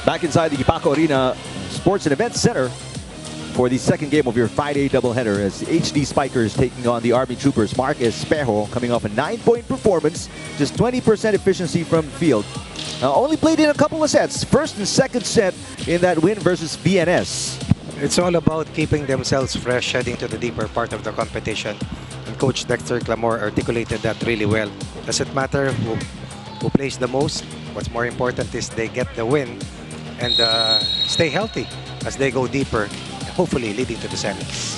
Back inside the Ipaco Arena Sports and Events Center for the second game of your Friday doubleheader as the HD Spikers taking on the Army Troopers. Mark Espejo coming off a 9-point performance, just 20% efficiency from the field. Only played in a couple of sets, first and second set in that win versus VNS. It's all about keeping themselves fresh heading to the deeper part of the competition. And Coach Dexter Clamore articulated that really well. Doesn't matter who plays the most. What's more important is they get the win and stay healthy as they go deeper, hopefully leading to the semis.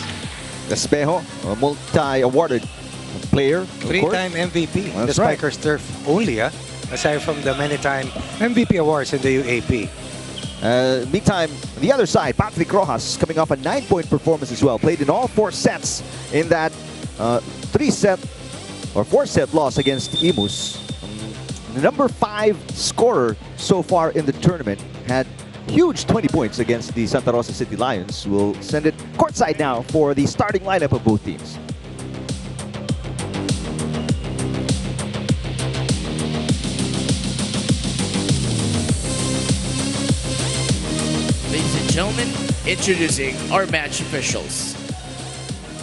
Espejo, a multi-awarded player, Three-time MVP. That's the Spikers turf only, aside from the many-time MVP awards in the UAP. Meantime, the other side, Patrick Rojas coming off a 9-point performance as well. Played in all 4 sets in that 3-set or 4-set loss against Imus. The number 5 scorer so far in the tournament had huge 20 points against the Santa Rosa City Lions. We'll send it courtside now for the starting lineup of both teams. Ladies and gentlemen, introducing our match officials.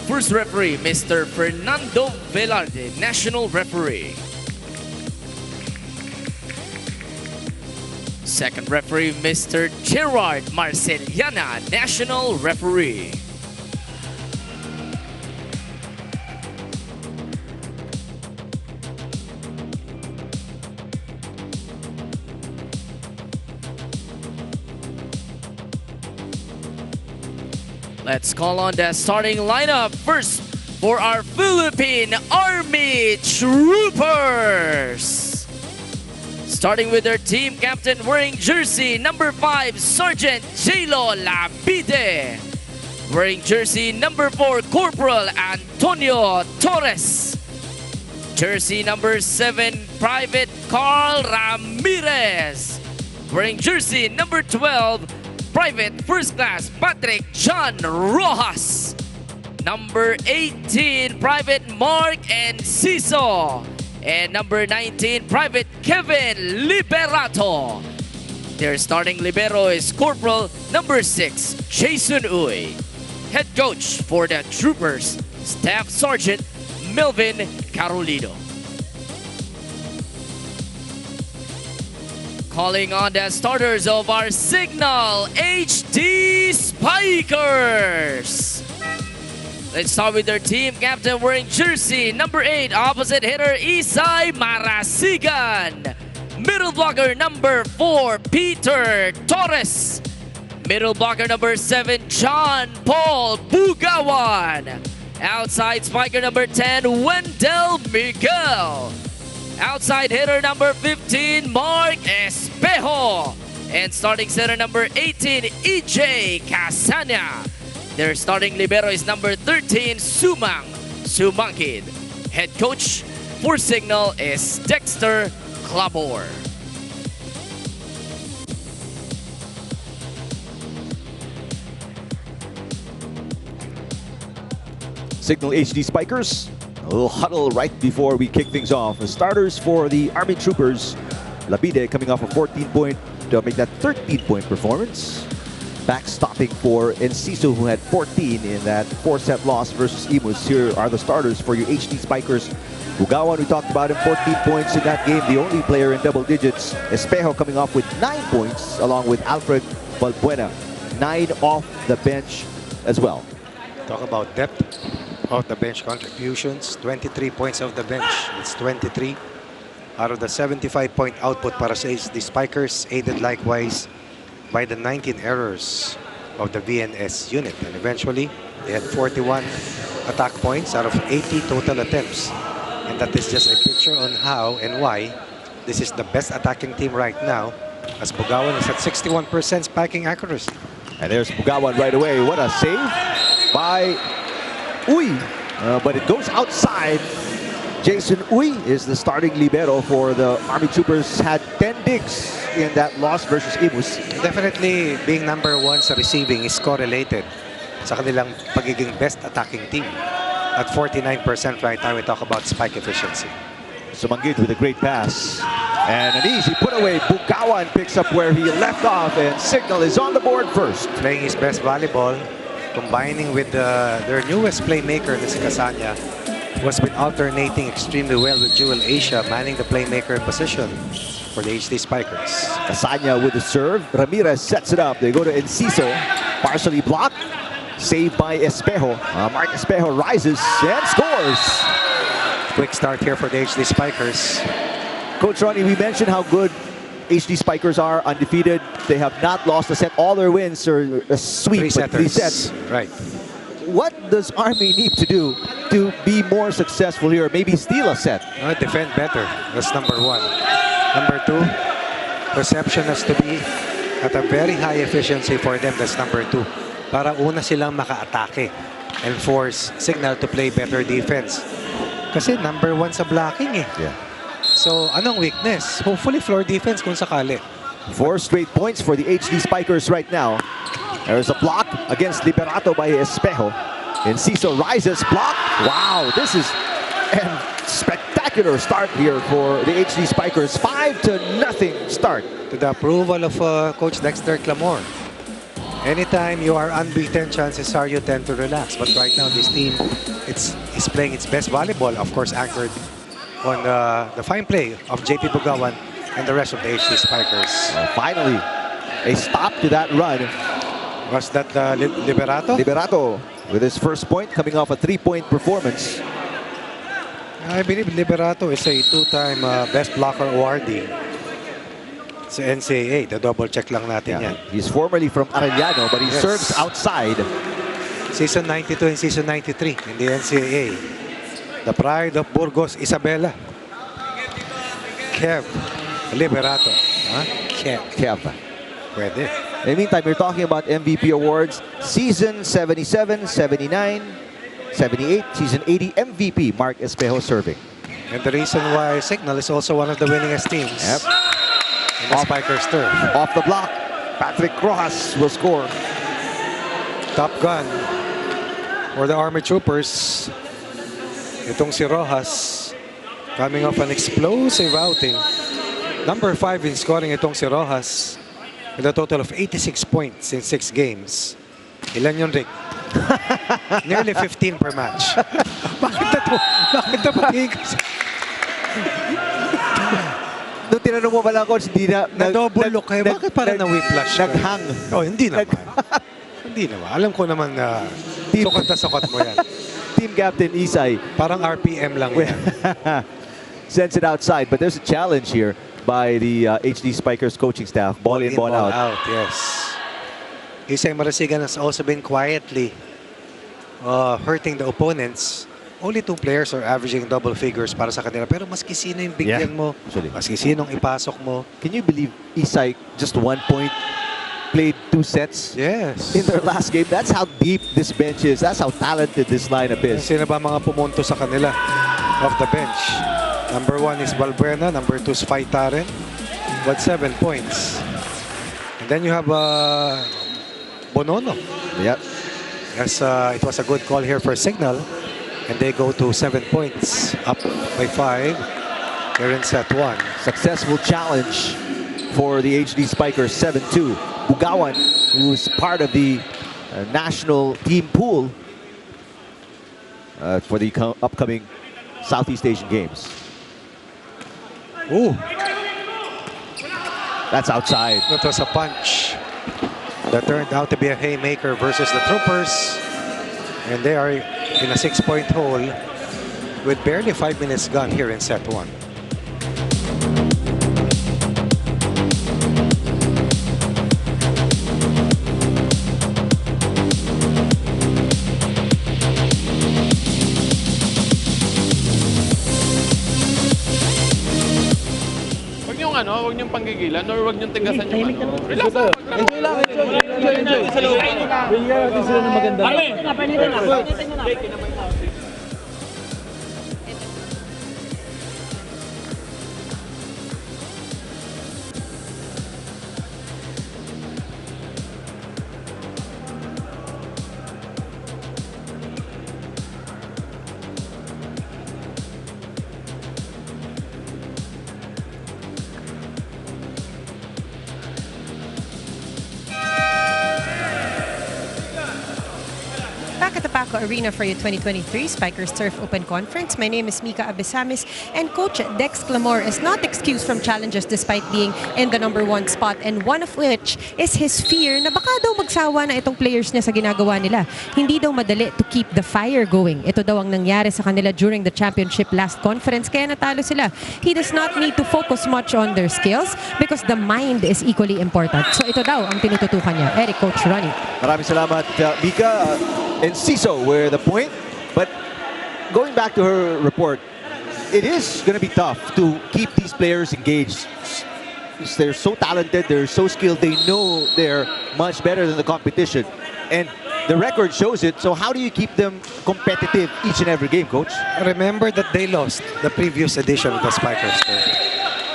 First referee, Mr. Fernando Velarde, National Referee. Second referee, Mr. Gerard Marceliana, National Referee. Let's call on the starting lineup. First, for our Philippine Army Troopers. Starting with their team captain wearing jersey number 5, Sergeant J.Lo Labide. Wearing jersey number 4, Corporal Antonio Torres. Jersey number 7, Private Carl Ramirez. Wearing jersey number 12, Private First Class Patrick John Rojas. Number 18, Private Mark Enciso. And number 19, Private Kevin Liberato. Their starting libero is Corporal number 6, Jason Uy. Head coach for the Troopers, Staff Sergeant Melvin Carolino. Calling on the starters of our Signal HD Spikers. Let's start with their team captain wearing jersey number 8, opposite hitter Isay Marasigan. Middle blocker number 4, Peter Torres. Middle blocker number 7, John Paul Bugawan. Outside spiker number 10, Wendell Miguel. Outside hitter number 15, Mark Espejo. And starting center number 18, EJ Casana. Their starting libero is number 13, Sumang Sumangkid. Head coach for Signal is Dexter Clamore. Signal HD Spikers, a little huddle right before we kick things off. The starters for the Army Troopers, Labide coming off a 14-point to make that 13-point performance. Backstopping for Enciso, who had 14 in that 4-set loss versus Imus. Here are the starters for your HD Spikers. Bugawan, we talked about him, 14 points in that game, the only player in double digits. Espejo coming off with 9 points, along with Alfred Balbuena, 9 off the bench as well. Talk about depth of the bench contributions. 23 points off the bench. It's 23 out of the 75-point output para sa HD Spikers, aided likewise by the 19 errors of the VNS unit. And eventually, they had 41 attack points out of 80 total attempts. And that is just a picture on how and why this is the best attacking team right now, as Bugawan is at 61% spiking accuracy. And there's Bugawan right away. What a save by Uy. But it goes outside. Jason Uy is the starting libero for the Army Troopers. Had 10 digs in that loss versus Imus. Definitely being number 1 sa receiving is correlated sa kanilang pagiging best attacking team. At 49% right now, we talk about spike efficiency. Sumangkid with a great pass. And an easy put away. Bugawan picks up where he left off, and Signal is on the board first. Playing his best volleyball, combining with their newest playmaker, na si Casanya, who has been alternating extremely well with Jewel Asia, manning the playmaker position for the HD Spikers. Casanya with the serve. Ramirez sets it up. They go to Enciso. Partially blocked. Saved by Espejo. Mark Espejo rises and scores. Quick start here for the HD Spikers. Coach Ronnie, we mentioned how good HD Spikers are, undefeated. They have not lost a set. All their wins are a sweep, but 3 sets. Right. What does Army need to do to be more successful here? Maybe steal a set. Defend better. That's number 1. Number 2, reception has to be at a very high efficiency for them. That's number 2. Para una silang maka-atake and force Signal to play better defense. Kasi number 1 sa blocking eh. Yeah. So, anong weakness? Hopefully, floor defense kung sakali. 4 straight points for the HD Spikers right now. There's a block against Liberato by Espejo. Enciso rises, block. Wow, this is a spectacular start here for the HD Spikers. 5-0 start. To the approval of Coach Dexter Clamor. Anytime you are unbeaten, chances are you tend to relax. But right now, this team is playing its best volleyball, of course, anchored on the fine play of JP Bugawan and the rest of the HD Spikers. Finally, a stop to that run. Was that Liberato? Liberato with his first point coming off a 3-point performance. I believe Liberato is a 2-time best blocker awardee sa NCAA. The double check lang natin yan. He's formerly from Arellano, but he serves outside. Season 92 and season 93 in the NCAA. The pride of Burgos, Isabela. Kev Liberato. Kev. Pwede. In the meantime, we're talking about MVP awards. Season 77, 79, 78, season 80 MVP, Mark Espejo serving. And the reason why Signal is also one of the winningest teams in the Spikers turf. Off the block, Patrick Rojas will score. Top gun for the Army Troopers. Itong si Rojas coming off an explosive outing. Number 5 in scoring itong si Rojas with a total of 86 points in 6 games. Ilan yun, Rick? Nearly 15 per match. Bakit na patingin ka? Nung tinanong mo pala, Coach, hindi na... Na-double look kayo. Bakit parang na-whiplash? Naghang. Oh, hindi naman. Hindi naman. Alam ko naman na sukat na sukat mo yan. Team Captain Isay. Parang RPM lang yan. Sends it outside. But there's a challenge here by the HD Spikers coaching staff. Ball in, ball out. Yes. Isay Marasigan has also been quietly hurting the opponents. Only 2 players are averaging double figures para sa kanila. Pero maski sino yung bigyan mo, maski sinong ipasok mo. Can you believe Isay just 1 point played 2 sets? Yes. In their last game. That's how deep this bench is. That's how talented this lineup is. Sino ba mga pumunto sa kanila off the bench? Number 1 is Valbuena. Number 2 is Faitaren with 7 points. And then you have Bonono. Yep. Yes, it was a good call here for Signal. And they go to 7 points, up by 5. They're in set 1. Successful challenge for the HD Spikers, 7-2. Bugawan, who's part of the national team pool for the upcoming Southeast Asian Games. Ooh. That's outside. That was a punch that turned out to be a haymaker versus the Troopers. And they are in a 6-point hole with barely 5 minutes gone here in set 1. Huwag niyong panggigilan or huwag niyong tigasan yung ano. Relax lang. Enjoy lang. Enjoy. Sa loob. Bigyan natin sila ng maganda. Panitin na. Paco Arena for your 2023 Spikers Turf Open Conference. My name is Mika Abesamis, and Coach Dex Clamor is not excused from challenges despite being in the #1 spot, and one of which is his fear na baka daw magsawa na itong players niya sa ginagawa nila. Hindi daw madali to keep the fire going. Ito daw ang nangyari sa kanila during the championship last conference, kaya natalo sila. He does not need to focus much on their skills because the mind is equally important. So ito daw ang tinututukan niya. Eric, Coach Ronnie. Maraming salamat, Mika. And Ciso were the point. But going back to her report, it is going to be tough to keep these players engaged. They're so talented, they're so skilled, they know they're much better than the competition. And the record shows it, so how do you keep them competitive each and every game, Coach? Remember that they lost the previous edition of the Spikers.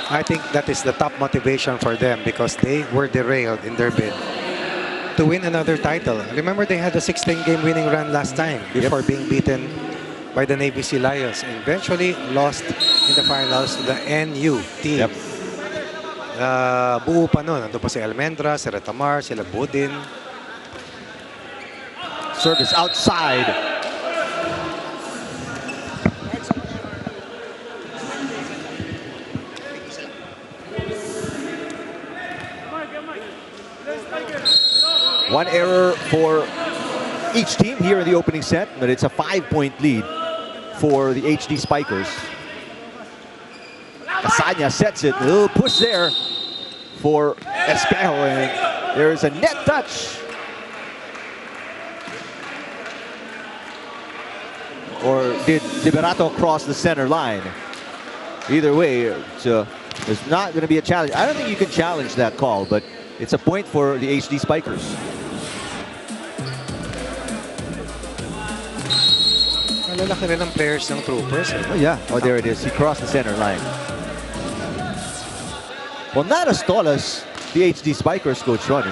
I think that is the top motivation for them because they were derailed in their bid to win another title. Remember, they had a 16-game winning run last time before being beaten by the Navy Sea Lions and eventually lost in the finals to the NU team. Buo pa nun. Ando pa si Almendra, si Retamar, sila Budin. Service outside. One error for each team here in the opening set, but it's a 5-point lead for the HD Spikers. Casanya sets it, a little push there for Espejo, and there's a net touch. Or did Liberato cross the center line? Either way, there's not going to be a challenge. I don't think you can challenge that call, but it's a point for the HD Spikers. Malalaki rin ang players ng Troopers. Oh yeah, oh there it is. He crossed the center line. Well, not as tall as the HD Spikers, Coach Ronnie.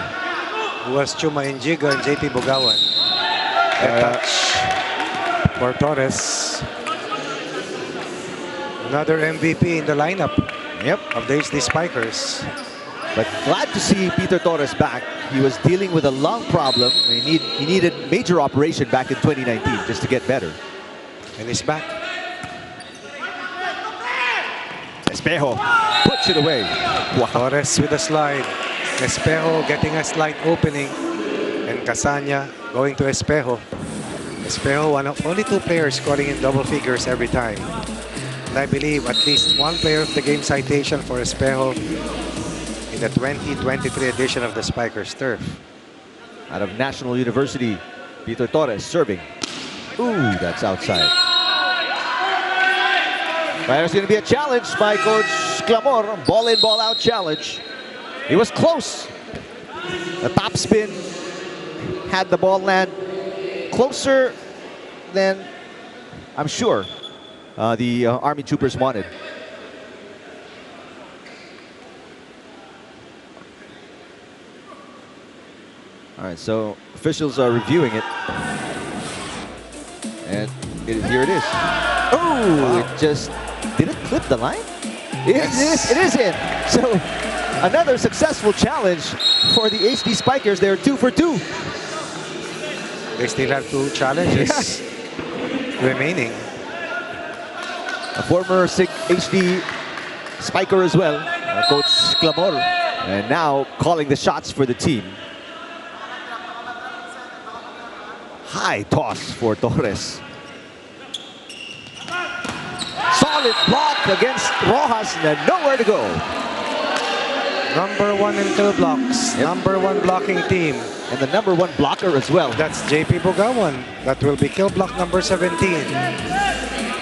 Who was Chuma Injiga and JP Bugawan. A touch for Torres. Another MVP in the lineup of the HD Spikers. But glad to see Peter Torres back. He was dealing with a lung problem. He needed major operation back in 2019 just to get better. And he's back. Espejo puts it away. Wow. Torres with a slide. Espejo getting a slight opening. And Casanya going to Espejo. Espejo, one of only 2 players scoring in double figures every time. And I believe at least 1 player of the game citation for Espejo in the 2023 edition of the Spikers Turf. Out of National University, Peter Torres serving. Ooh, that's outside. But there's going to be a challenge by Coach Clamor. Ball in, ball out challenge. He was close. The top spin had the ball land closer than I'm sure the Army Troopers wanted. All right, so officials are reviewing it. And here it is. Oh, it just, did it clip the line? It is in. So another successful challenge for the HD Spikers. They're 2 for 2. They still have 2 challenges remaining. A former HD Spiker as well, Coach Clamor, and now calling the shots for the team. High toss for Torres. Solid block against Rojas, and nowhere to go. #1 in kill blocks. #1 blocking team. And the #1 blocker as well. That's JP Bugawan. That will be kill block number 17.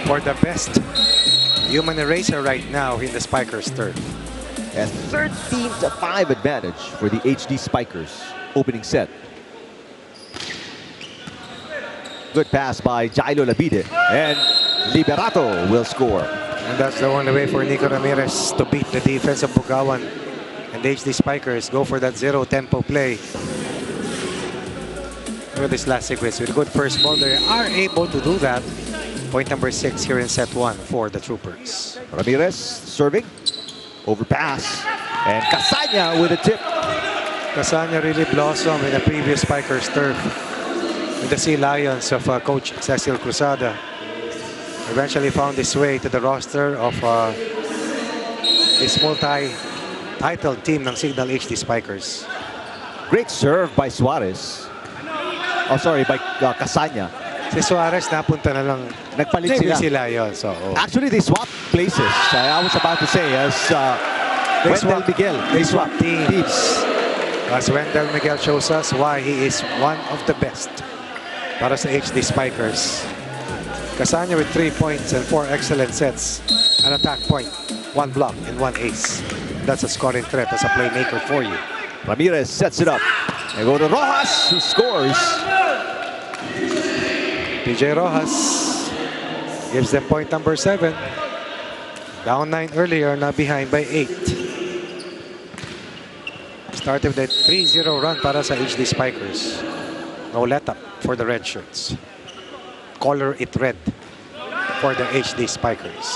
For the best human eraser right now in the Spikers Turf. A 13-5 advantage for the HD Spikers opening set. Good pass by Jailo Labide, and Liberato will score. And that's the only way for Nico Ramirez to beat the defense of Bugawan. And the HD Spikers go for that 0 tempo play. Look at this last sequence with a good first ball. They are able to do that. Point number 6 here in set 1 for the Troopers. Ramirez serving, overpass, and Casanya with a tip. Casanya really blossomed in the previous Spikers Turf. with the Sea Lions of Coach Cecil Cruzada. Eventually found his way to the roster of this multi-title team ng Signal HD Spikers. Great serve by Suarez. Oh, sorry, by Casanya. Si Suarez napunta na lang Nagpalit Navy sila. Sea Lions. So, Actually, they swapped places. I was about to say, as Wendell Miguel. They swap teams. As Wendell Miguel shows us why he is one of the best para sa HD Spikers. Casanya with 3 points and 4 excellent sets. An attack point, 1 block, and 1 ace. That's a scoring threat as a playmaker for you. Ramirez sets it up. They go to Rojas, who scores. PJ Rojas gives them point number 7. Down 9 earlier, now behind by 8. Started with a 3-0 run para sa HD Spikers. No let up for the red shirts. Color it red for the HD Spikers.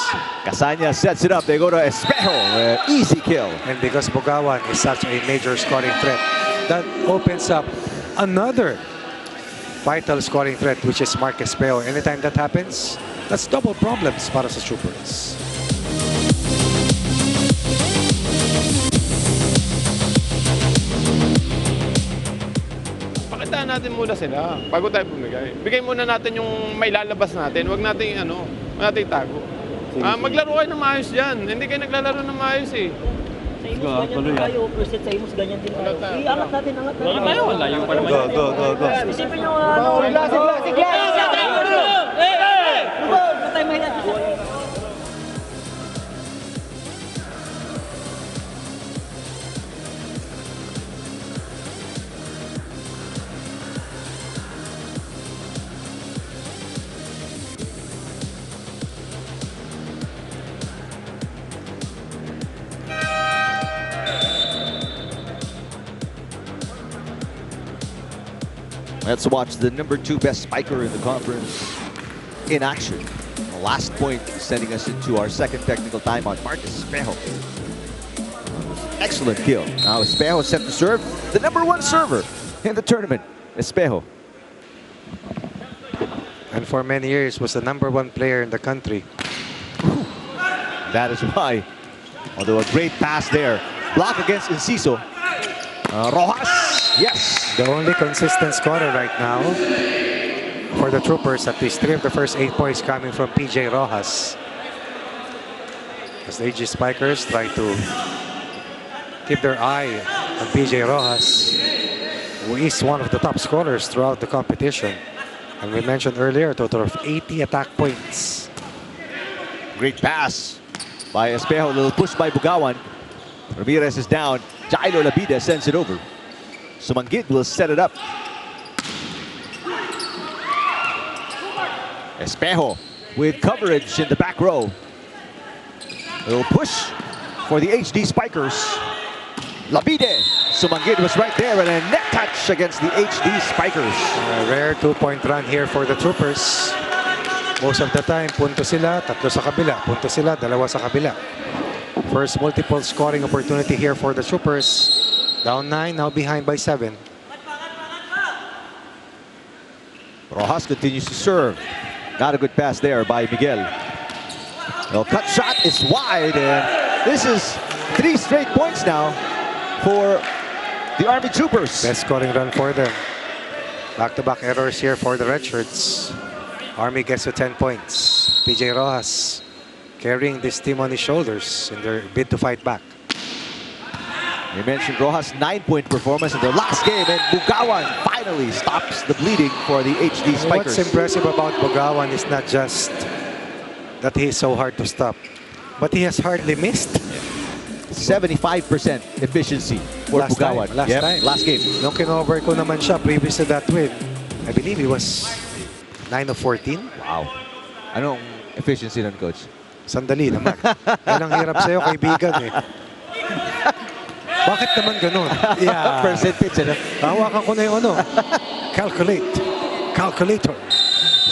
Casanya sets it up. They go to Espejo. Easy kill. And because Bugawan is such a major scoring threat, that opens up another vital scoring threat, which is Mark Espejo. Anytime that happens, that's double problems para sa Troopers. Pakitaan natin muna sila bago tayo bumigay. Bigay muna natin yung may lalabas natin. Huwag natin huwag natin itago. Maglaro kayo ng maayos dyan. Hindi kayo naglalaro ng maayos eh. Sa Imus, ganyan din tayo. Preset sa Imus, ganyan din tayo. Iangat natin, angat natin. Tayo, layo pa naman. Go. Isipin nyo, sigla! Patay mahina. Let's watch the number 2 best spiker in the conference in action. The last point sending us into our second technical time on Marcus Espejo. Excellent kill. Now Espejo set to serve. The number 1 server in the tournament, Espejo. And for many years was the number 1 player in the country. That is why. Although a great pass there. Block against Inciso. Rojas, yes. The only consistent scorer right now for the Troopers, at least 3 of the first 8 points coming from PJ Rojas. As the AG Spikers try to keep their eye on PJ Rojas, who is one of the top scorers throughout the competition. And we mentioned earlier, a total of 80 attack points. Great pass by Espejo. A little push by Bugawan. Ramirez is down. Jailo Labida sends it over. Sumanggit will set it up. Espejo with coverage in the back row. A little push for the HD Spikers. Labide. Sumanggit was right there and a net touch against the HD Spikers. A rare 2-point run here for the Troopers. Most of the time, punto sila, tatlo sa kabila. Punto sila, dalawa sa kabila. First multiple scoring opportunity here for the Troopers. Down 9, now behind by 7. Rojas continues to serve. Not a good pass there by Miguel. The cut shot is wide, and this is 3 straight points now for the Army Troopers. Best scoring run for them. Back-to-back errors here for the red shirts. Army gets to 10 points. PJ Rojas carrying this team on his shoulders in their bid to fight back. You mentioned Rojas' 9-point performance in their last game, and Bugawan finally stops the bleeding for the HD Spikers. What's impressive about Bugawan is not just that he is so hard to stop, but he has hardly missed. 75% efficiency for Bugawan. Last game. Nung kinover ko naman siya previous to that win, I believe he was 9 of 14. Wow. Anong efficiency nun, Coach? Sandali naman. Yan ang hirap sa'yo, kaibigan eh. Bakit naman ganun? Yeah. Percentage, ano? Hawakan ko na yung ano. Calculate. Calculator.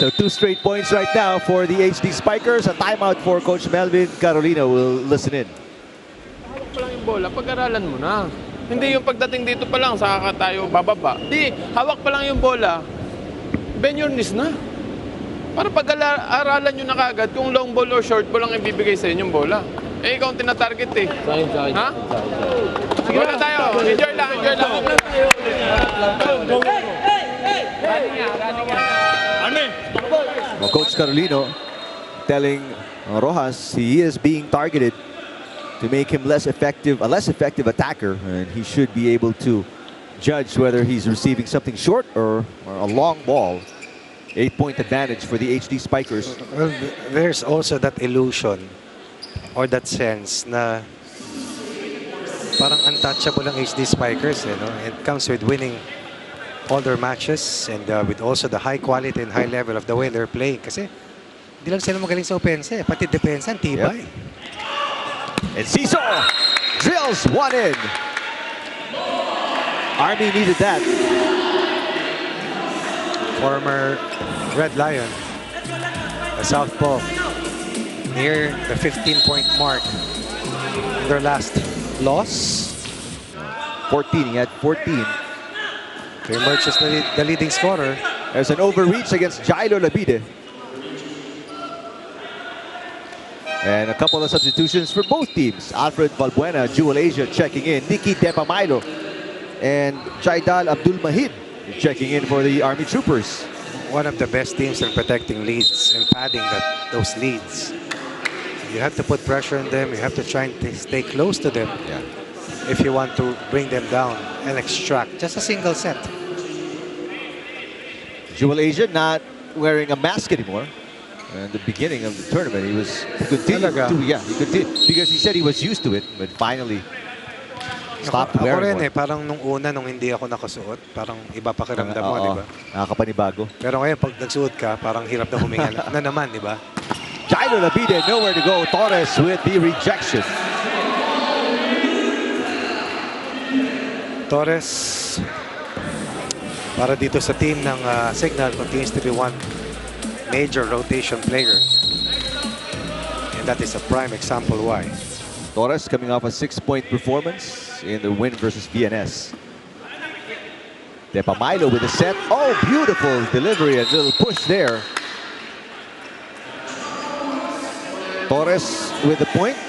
So 2 straight points right now for the HD Spikers. A timeout for Coach Melvin Carolina. Will listen in. Hawak pa lang yung bola, pag-aralan mo na. Hindi yung pagdating dito pa lang, saka tayo bababa. Di, hawak pa lang yung bola. bend your knees na. Para pag-aralan nyo na kagad kung long ball or short ball ang ibibigay sa inyong bola. Eh, ikaw ang tinatarget eh. Ha? Sige na tayo. Enjoy lang, enjoy lang. Well, Coach Carolino telling Rojas he is being targeted to make him a less effective attacker, and he should be able to judge whether he's receiving something short or a long ball. 8-point advantage for the HD Spikers. Well, there's also that illusion or that sense na parang untouchable ang HD Spikers. You know? It comes with winning all their matches and with also the high quality and high level of the way they're playing. Kasi hindi lang sila magaling sa opensa eh. Pati depensa, tibay. Yep. And Ciso drills one in. Army needed that. Former Red Lion, the Southpaw, near the 15-point mark in their last loss. 14, he had 14. To emerge as the leading scorer. There's an overreach against Jailo Labide. And a couple of substitutions for both teams. Alfred Valbuena, Jewel Asia checking in. Nicky Depamailo and Jaidal Abdul Mahid checking in for the Army Troopers. One of the best teams in protecting leads and padding those leads. You have to put pressure on them. You have to try and stay close to them if you want to bring them down and extract just a single set. Jewel Asia not wearing a mask anymore. At the beginning of the tournament, he continued because he said he was used to it, but finally stopped wearing one. Parang nung una, nung hindi ako nakasuot, parang iba pakiramdam mo, di ba? Nakakapanibago. Pero ngayon, pag nagsuot ka, parang hirap na huminga na naman, di ba? Jailo Labide, nowhere to go. Torres with the rejection. Torres, para dito sa team ng Signal, continues to be one major rotation player. And that is a prime example why. Torres coming off a 6-point performance in the win versus VNS. Depamailo with a set. Oh, beautiful delivery. A little push there. Torres with the point.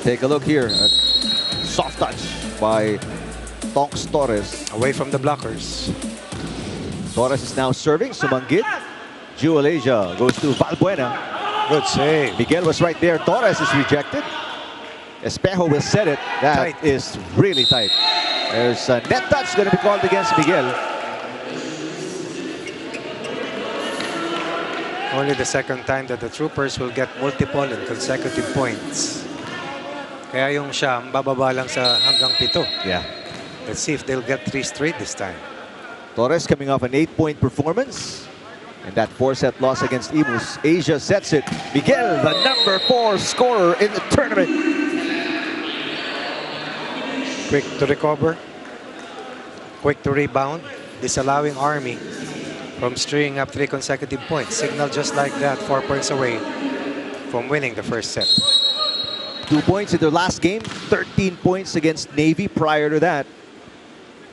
Take a look here. A soft touch by Tonks Torres. Away from the blockers. Torres is now serving. Sumanggit. Jewel Asia goes to Valbuena. Good save. Miguel was right there. Torres is rejected. Espejo will set it. That is really tight. There's a net touch going to be called against Miguel. Only the second time that the Troopers will get multiple and consecutive points. Kaya yung Siyam, bababa lang sa hanggang 7. Yeah. Let's see if they'll get 3 straight this time. Torres coming off an 8-point performance. And that 4-set loss against Imus. Asia sets it. Miguel, the number 4 scorer in the tournament. Quick to recover. Quick to rebound. Disallowing Army from stringing up 3 consecutive points. Signal just like that, 4 points away from winning the first set. 2 points in their last game. 13 points against Navy prior to that.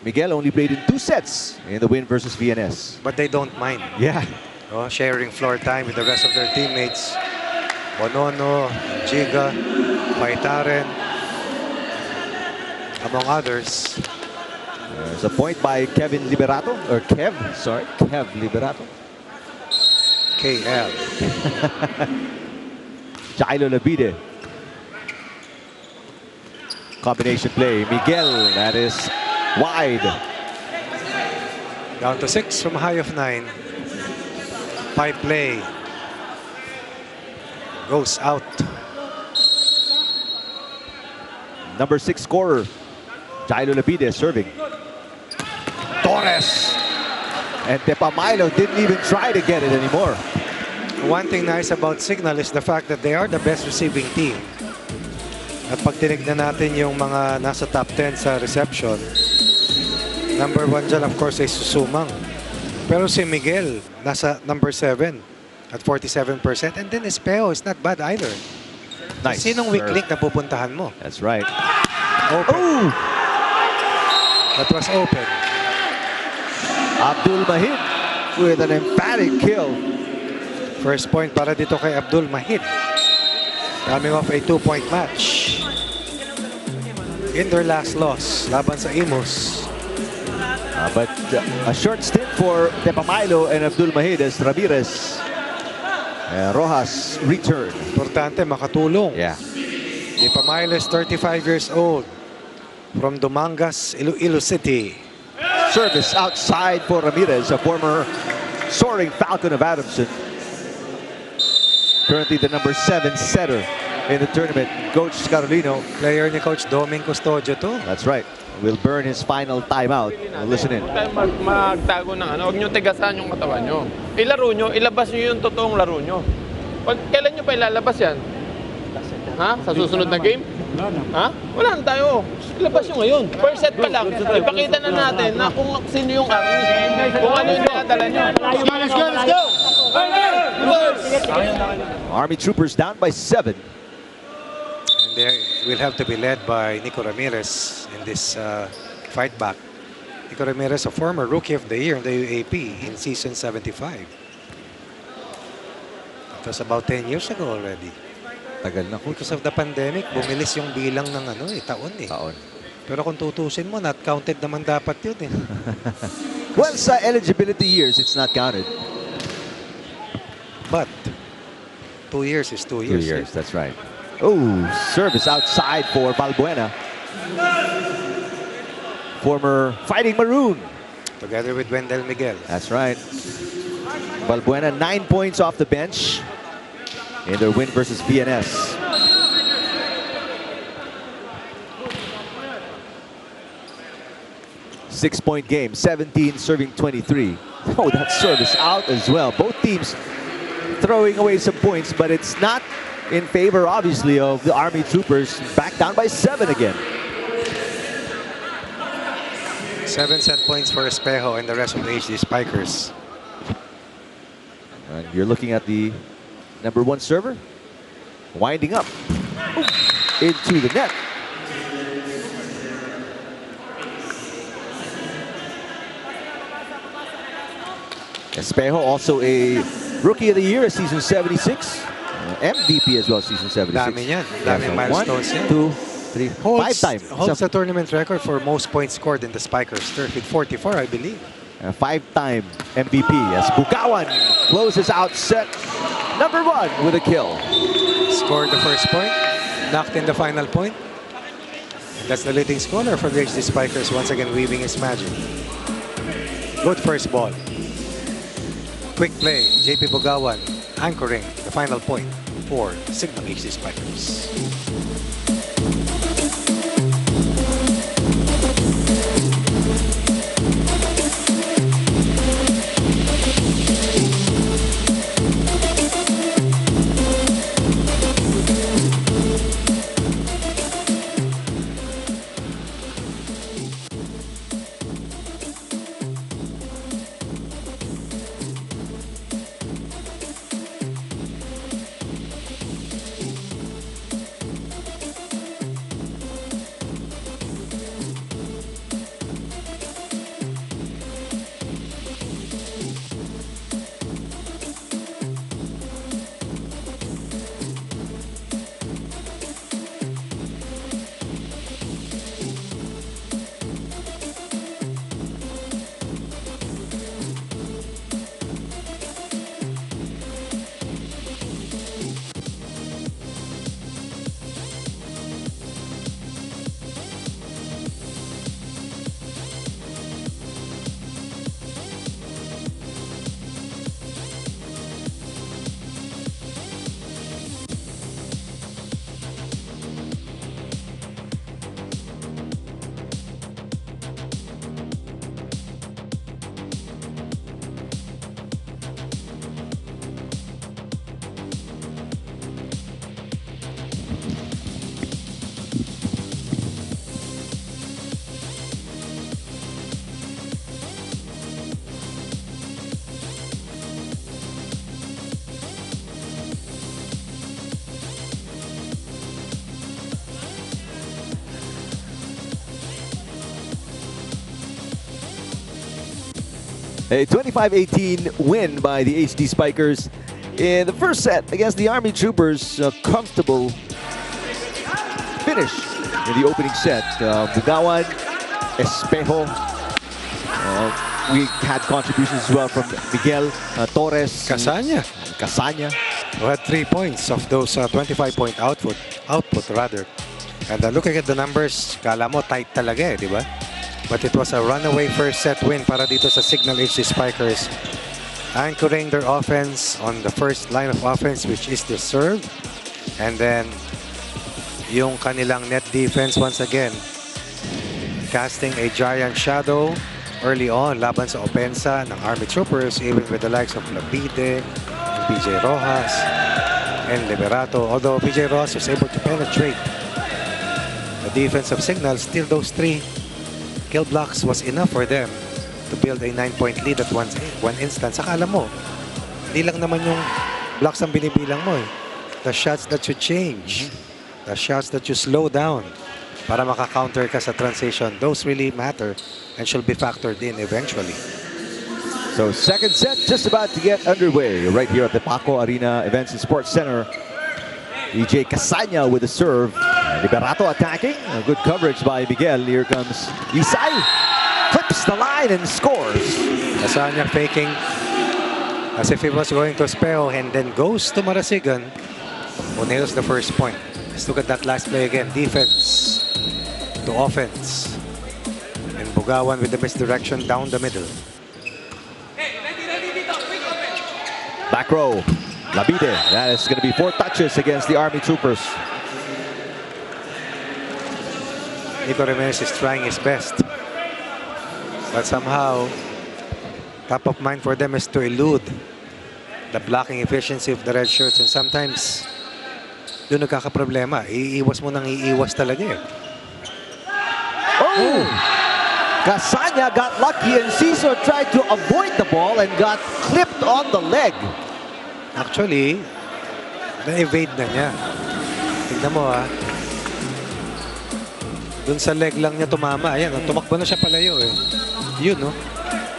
Miguel only played in 2 sets in the win versus VNS. But they don't mind. Yeah. Oh, sharing floor time with the rest of their teammates. Bonono, Giga, Maitaren, among others. There's a point by Kevin Liberato, or Kev Liberato. KL. Jailo Labide. Combination play. Miguel, that is wide. Down to 6 from a high of 9. Pipe play. Goes out. Number 6 scorer. Jailo Labide serving. Torres. And Depamailo didn't even try to get it anymore. One thing nice about Signal is the fact that they are the best receiving team. At pag tinignan natin yung mga nasa top 10 sa reception, number 1 dyan of course ay Susumang. Pero si Miguel nasa number 7 at 47%. And then Espejo is not bad either. Nice. Sinong weak link na pupuntahan mo? That's right. Open. Oh! That was open. Abdul Mahid with an emphatic kill. First point para dito kay Abdul Mahid. Coming off a 2-point match. In their last loss, laban sa Imus. But a short stint for Tepamilo and Abdul Mahid as Ramirez Rojas return. Importante makatulong. Yeah. Pamilo is 35 years old. From Dumangas, Iloilo City. Service outside for Ramirez, a former soaring Falcon of Adamson. Currently the number 7 setter in the tournament, Coach Carolino. Player ni Coach Doming Custodio to. That's right. Will burn his final timeout. Listen in. Huwag tayo magtago ng ano. Huwag nyo tigasan yung katawan nyo. Ilaro nyo, ilabas nyo yung totoong laro nyo. Kailan nyo pa ilalabas yan? Ha? Sa susunod na game? Ha? Wala na tayo. Ilabas nyo ngayon. First set pa lang. Ipakita na natin na kung sino yung army. Kung ano yung nakadala nyo. Let's go, let's go! Army Troopers down by 7. And they will have to be led by Nico Ramirez in this fight back. Nico Ramirez, a former Rookie of the Year in the UAP in season 75. That was about 10 years ago already. Tagal na. Because of the pandemic, bumilis yung bilang ng taon eh. Taon. Pero kung tutusin mo, not counted naman dapat yun eh. Well, sa eligibility years, it's not counted. But 2 years is 2 2 years. years, that's right. Oh, service outside for Balbuena. Former Fighting Maroon. Together with Wendell Miguel. That's right. Balbuena 9 points off the bench in their win versus VNS. Six-point game, 17 serving 23. Oh, that service out as well. Both teams throwing away some points, but it's not in favor, obviously, of the Army Troopers. Back down by 7 again. 7 set points for Espejo and the rest of the HD Spikers. And you're looking at the number 1 server winding up. Ooh, into the net. Espejo, also a Rookie of the Year, season 76. MVP as well, season 76. Dami yan. Dami milestones yan. 1, 2, 3, 5 times. Holds the tournament record for most points scored in the Spikers turf with 44, I believe. A 5-time MVP as Bukawan closes out set number 1 with a kill. Scored the first point, knocked in the final point. And that's the leading scorer for the HD Spikers, once again weaving his magic. Good first ball. Quick play, JP Bugawan anchoring the final point for Signal HD Spikers. A 25-18 win by the HD Spikers in the first set against the Army Troopers. A comfortable finish in the opening set. Bugawan, Espejo. We had contributions as well from Miguel, Torres, Casanya, who had 3 points of those 25-point output rather. And looking at the numbers, kala mo tight talaga di ba? But it was a runaway first set win para dito sa Signal HD Spikers, anchoring their offense on the first line of offense, which is the serve, and then yung kanilang net defense once again casting a giant shadow early on laban sa opensa ng Army Troopers, even with the likes of Labide, PJ Rojas, and Liberato. Although PJ Rojas was able to penetrate the defense of Signal, still those 3 kill blocks was enough for them to build a 9-point lead at one instance. Saka alam mo, hindi lang naman yung blocks ang binibilang mo eh. The shots that you change, the shots that you slow down para maka-counter ka sa transition, those really matter and should be factored in eventually. So second set just about to get underway right here at the Paco Arena Events and Sports Center. EJ Casanya with the serve. Liberato attacking. A good coverage by Miguel. Here comes Isai. Clips the line and scores. Casanya faking as if he was going to Espejo and then goes to Marasigan, who nails the first point. Let's look at that last play again. Defense to offense. And Bugawan with the misdirection down the middle. Back row. Labide. That is going to be 4 touches against the Army Troopers. Nico Remenes is trying his best. But somehow, top of mind for them is to elude the blocking efficiency of the red shirts. And sometimes, doon nagkakaproblema. Iiwas mo nang iiwas talaga eh. Oh! Casanya got lucky and Ciso tried to avoid the ball and got clipped on the leg. Actually, na-evade na niya. Tignan mo ha. Doon sa leg lang niya tumama. Ayan, tumakbo na siya palayo eh. Yun no.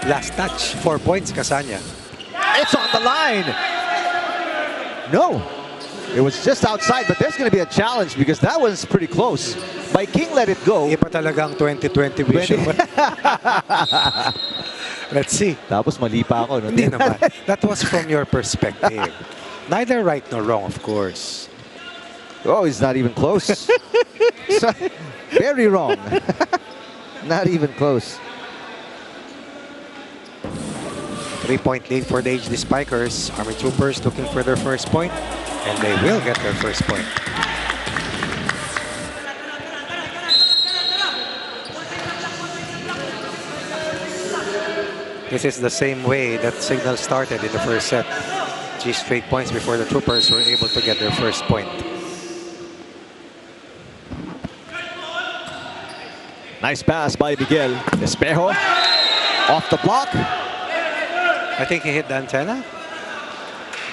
Last touch. 4 points, Casanya. It's on the line. No. It was just outside, but there's going to be a challenge because that was pretty close. By King let it go. Iba talagang 2020 vision. Let's see. Tapos mali pa ako. No? Hindi naman. That was from your perspective. Neither right nor wrong, of course. Oh, he's not even close. Very wrong. Not even close. 3-point lead for the HD Spikers. Army Troopers looking for their first point, and they will get their first point. This is the same way that Signal started in the first set. 3 straight points before the Troopers were able to get their first point. Nice pass by Miguel. Espejo off the block. I think he hit the antenna.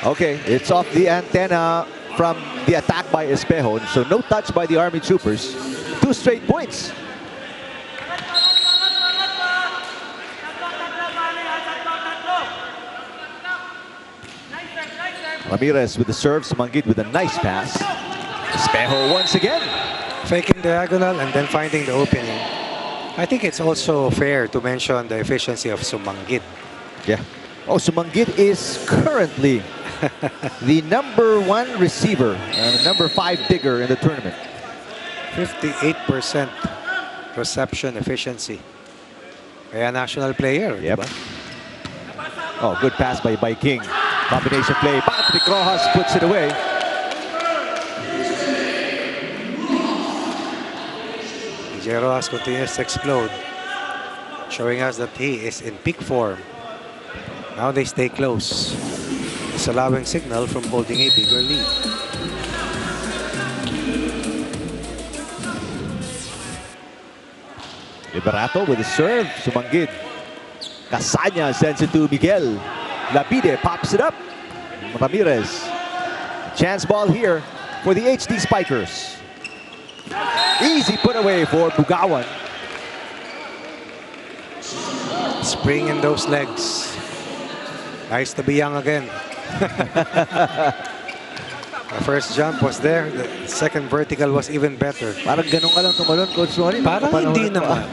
Okay, it's off the antenna from the attack by Espejo. So no touch by the Army Troopers. 2 straight points. Ramirez with the serve. Sumanggit with a nice pass. Espejo once again. Faking diagonal and then finding the opening. I think it's also fair to mention the efficiency of Sumanggit. Yeah. Oh, Sumanggit is currently the #1 receiver and #5 digger in the tournament. 58% reception efficiency. Kaya national player. Yep. Oh, good pass by King. Combination play. Patrick Rojas puts it away. PJ Rojas continues to explode, showing us that he is in peak form. Now they stay close. It's allowing Signal from holding a bigger lead. Liberato with the serve. Sumanggit. Casanya sends it to Miguel. Labide pops it up. Ramirez. Chance ball here for the HD Spikers. Easy put away for Bugawan. Spring in those legs. Nice to be young again. The first jump was there. The second vertical was even better. Parang ganun ka lang tumalon, Coach Ronnie. Parang hindi naman.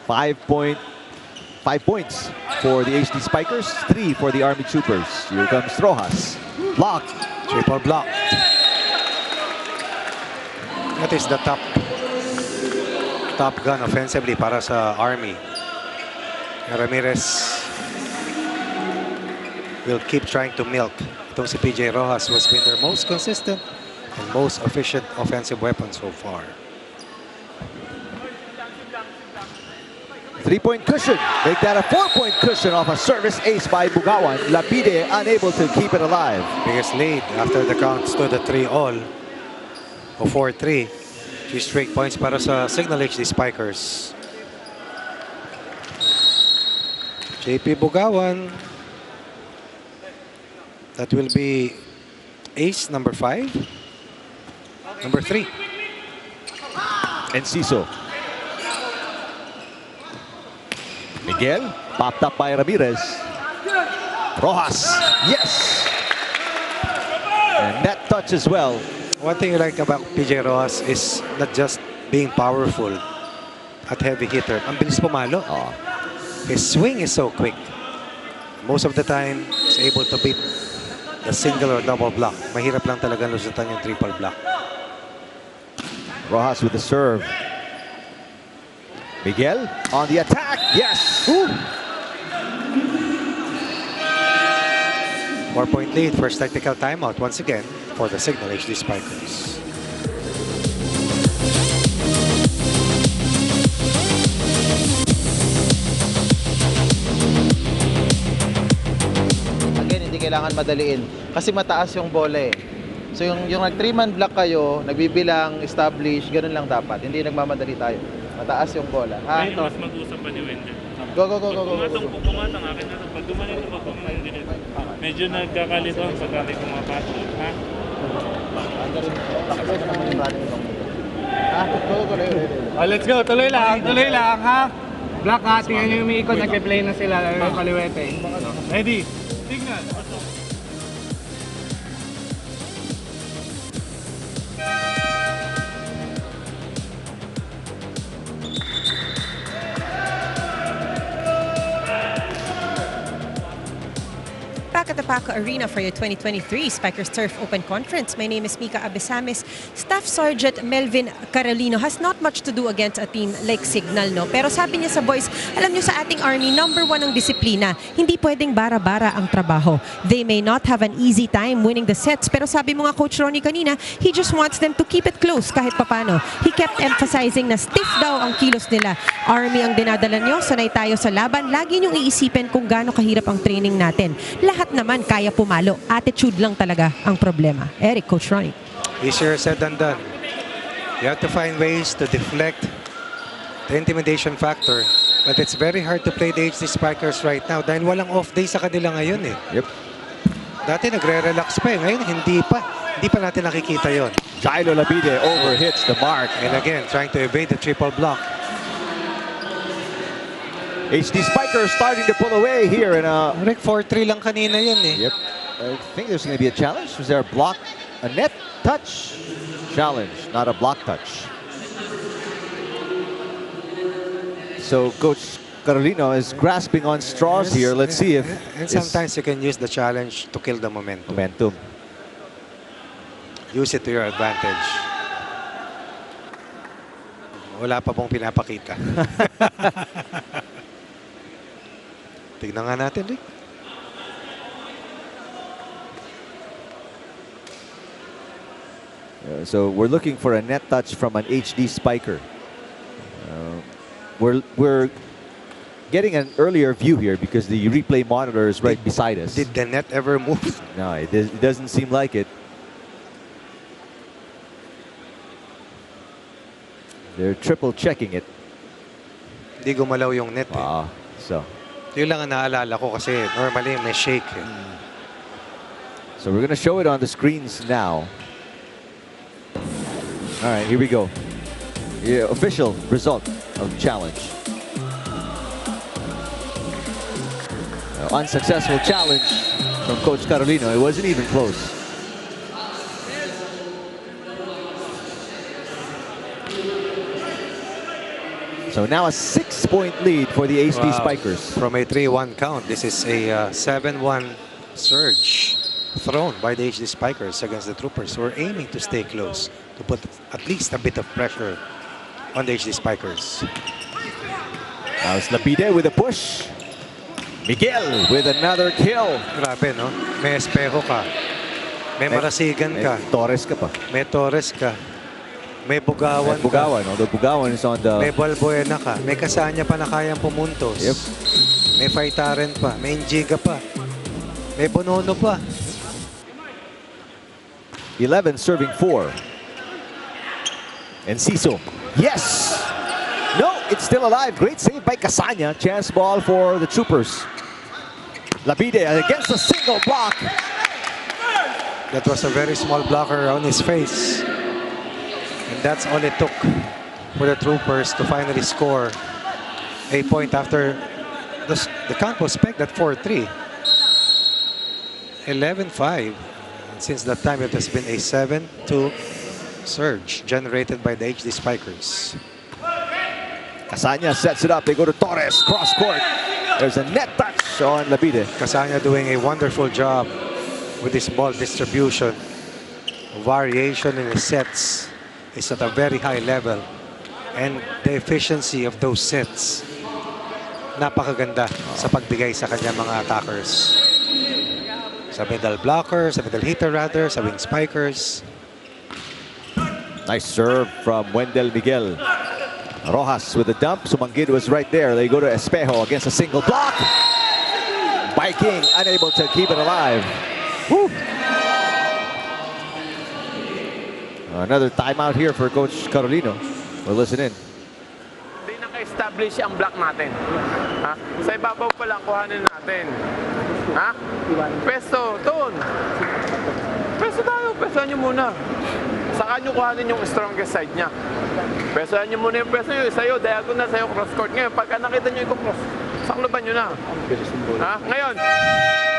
5 points for the HD Spikers, 3 for the Army Troopers. Here comes Rojas. Blocked. Triple block. That is the top gun offensively para sa Army. Ramirez will keep trying to milk itong si PJ Rojas, who has been their most consistent and most efficient offensive weapon so far. 3-point cushion. Make that a 4-point cushion off a service ace by Bugawan. Lapide unable to keep it alive. Biggest lead after the count stood at 3-all o 4-3. 3 straight points para sa Signal HD Spikers. JP Bugawan. That will be ace number 5. Number 3. Enciso. Miguel, popped up by Ramirez. Rojas, yes! And that touch as well. One thing you like about PJ Rojas is not just being powerful at heavy hitter. Ang bilis pumalo. Oh. His swing is so quick. Most of the time, he's able to beat the single or double block. Mahirap lang talaga lusutan yung triple block. Rojas with the serve. Miguel on the attack. Yes! Ooh. 4-point lead. First technical timeout once again for the Signal HD Spikers. Again, hindi kailangan madaliin kasi mataas yung bola eh. So yung nag 3-man block kayo, nagbibilang, establish, ganun lang dapat. Hindi nagmamadali tayo. Mataas yung bola. Ha? Ito, mas mag-usap pa ni Wendell. Go. Pumatang akin na ito. Pag gumanin ito, pag gumanin din ito. Medyo nagkakalito ang pagka may pumapasok. Ha? Oh, let's go. Tuloy lang, ha? Black ha, tingnan nyo yung umiikot, nag-play na sila, yung kaliwete. Ready? Signal. Back at the Paco Arena for your 2023 Spikers Turf Open Conference. My name is Mika Abesamis. Staff Sergeant Melvin Carolino has not much to do against a team like Signal, no? Pero sabi niya sa boys, alam niyo sa ating Army, #1 ang disiplina. Hindi pwedeng bara-bara ang trabaho. They may not have an easy time winning the sets, pero sabi mo nga Coach Ronnie kanina, he just wants them to keep it close kahit papano. He kept emphasizing na stiff daw ang kilos nila. Army ang dinadala niyo, sanay tayo sa laban. Lagi niyong iisipin kung gaano kahirap ang training natin. Lahat naman kaya pumalo. Attitude lang talaga ang problema. Eric, Coach Ronnie. Easier said than done. You have to find ways to deflect the intimidation factor. But it's very hard to play the HD Spikers right now dahil walang off day sa kanila ngayon eh. Yep. Dati nagre-relax pa eh. Ngayon hindi pa. Hindi pa natin nakikita yon. Jailo Labide overhits the mark. And again, trying to evade the triple block. HD Spikers starting to pull away here in a... Rick, 4-3 lang kanina yun eh. Yep. I think there's going to be a challenge. Was there a block? A net touch? Challenge, not a block touch. So Coach Carolino is grasping on straws here. Let's see if... And sometimes you can use the challenge to kill the momentum. Use it to your advantage. Wala pa pong pinapakita. Tignan nga natin, Rick. So we're looking for a net touch from an HD Spiker. We're getting an earlier view here because the replay monitor is right beside us. Did the net ever move? No, it doesn't seem like it. They're triple checking it. Hindi gumalaw yung net eh. So yun lang ang naalala ko kasi normally may shake eh. So we're gonna show it on the screens now. All right, here we go. Yeah, official result of the challenge. Unsuccessful challenge from Coach Carolino. It wasn't even close. So now a 6-point lead for the HD Spikers. From a 3-1 count, this is a 7-1 surge thrown by the HD Spikers against the Troopers, who are aiming to stay close to put at least a bit of pressure on the HD Spikers. Now it's Lapide with a push. Miguel with another kill. Grabe, no? May espejo ka. May marasigan ka. May Torres ka pa. May Torres ka. May Bugawan May Bugawan. Although Bugawan is on the... May Balbuena ka. May Kasanya pa na kayang pumuntos. Yep. May Faitaren pa. May Injiga pa. May Bonono pa. 11 serving 4. And Ciso. Yes! No, it's still alive. Great save by Kasanya. Chance ball for the Troopers. Lapide against a single block. That was a very small blocker on his face. And that's all it took for the Troopers to finally score a point after the count was pegged at 4-3. 11-5. Since that time, it has been a 7-2 surge generated by the HD Spikers. Kasanya sets it up. They go to Torres. Cross court. There's a net touch on Lapide. Kasanya doing a wonderful job with his ball distribution. Variation in his sets is at a very high level. And the efficiency of those sets, napakaganda sa pagbigay sa kanya mga attackers. Sa middle blocker, sa middle hitter rather, sa wing spikers. Nice serve from Wendell Miguel. Rojas with a dump. Sumanggid was right there. They go to Espejo against a single block. Viking unable to keep it alive. Woo. Another timeout here for Coach Carolino. We'll listen in. Hindi naka-establish ang block natin. Ha? Sa ibabaw pa lang kuhanin natin. Ha? Pesto, doon. Pesto tayo. Pestohan nyo muna. Saka nyo kuhanin yung strongest side niya. Pestohan nyo muna yung pesto nyo. Sa'yo, diagonal sa'yo, cross court. Ngayon, pagka nakita nyo yung cross, sakloban nyo na. Ha? Ngayon,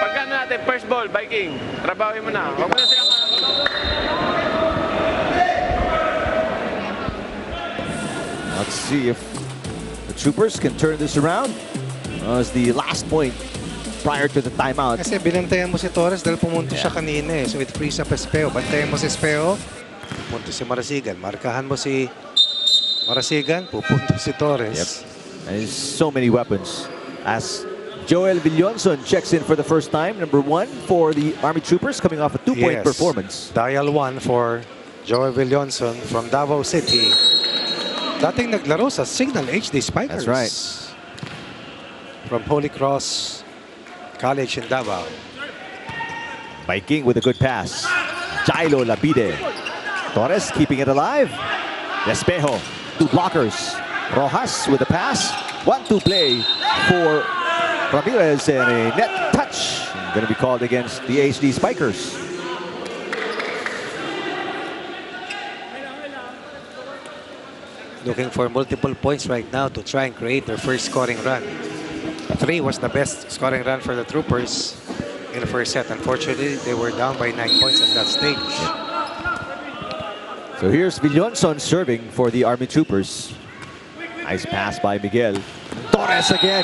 pagka natin, first ball, Viking. Trabawin mo na. Huwag mo na silang... Let's see if the Troopers can turn this around. As the last point prior to the timeout. Kasi binantayan mo si Torres dahil pumunto siya kanina eh. So it frees up Espejo. Bantayan mo si Espejo, pupunto si Marasigan. Markahan mo si Marasigan, pupunto si Torres. Yep. And there's so many weapons. As Joel Villonson checks in for the first time, number 1 for the Army Troopers, coming off a 2-point performance. Dial 1 for Joel Villonson from Davao City. Dating naglaro sa Signal HD Spikers. That's right. From Holy Cross College in Davao. Viking with a good pass. Jailo Lapide. Torres keeping it alive. Espejo, 2 blockers. Rojas with a pass. 1-2 play for Ramirez and a net touch. Going to be called against the HD Spikers. Looking for multiple points right now to try and create their first scoring run. 3 was the best scoring run for the Troopers in the first set. Unfortunately, they were down by 9 points at that stage. So here's Villonson serving for the Army Troopers. Nice pass by Miguel. Torres again.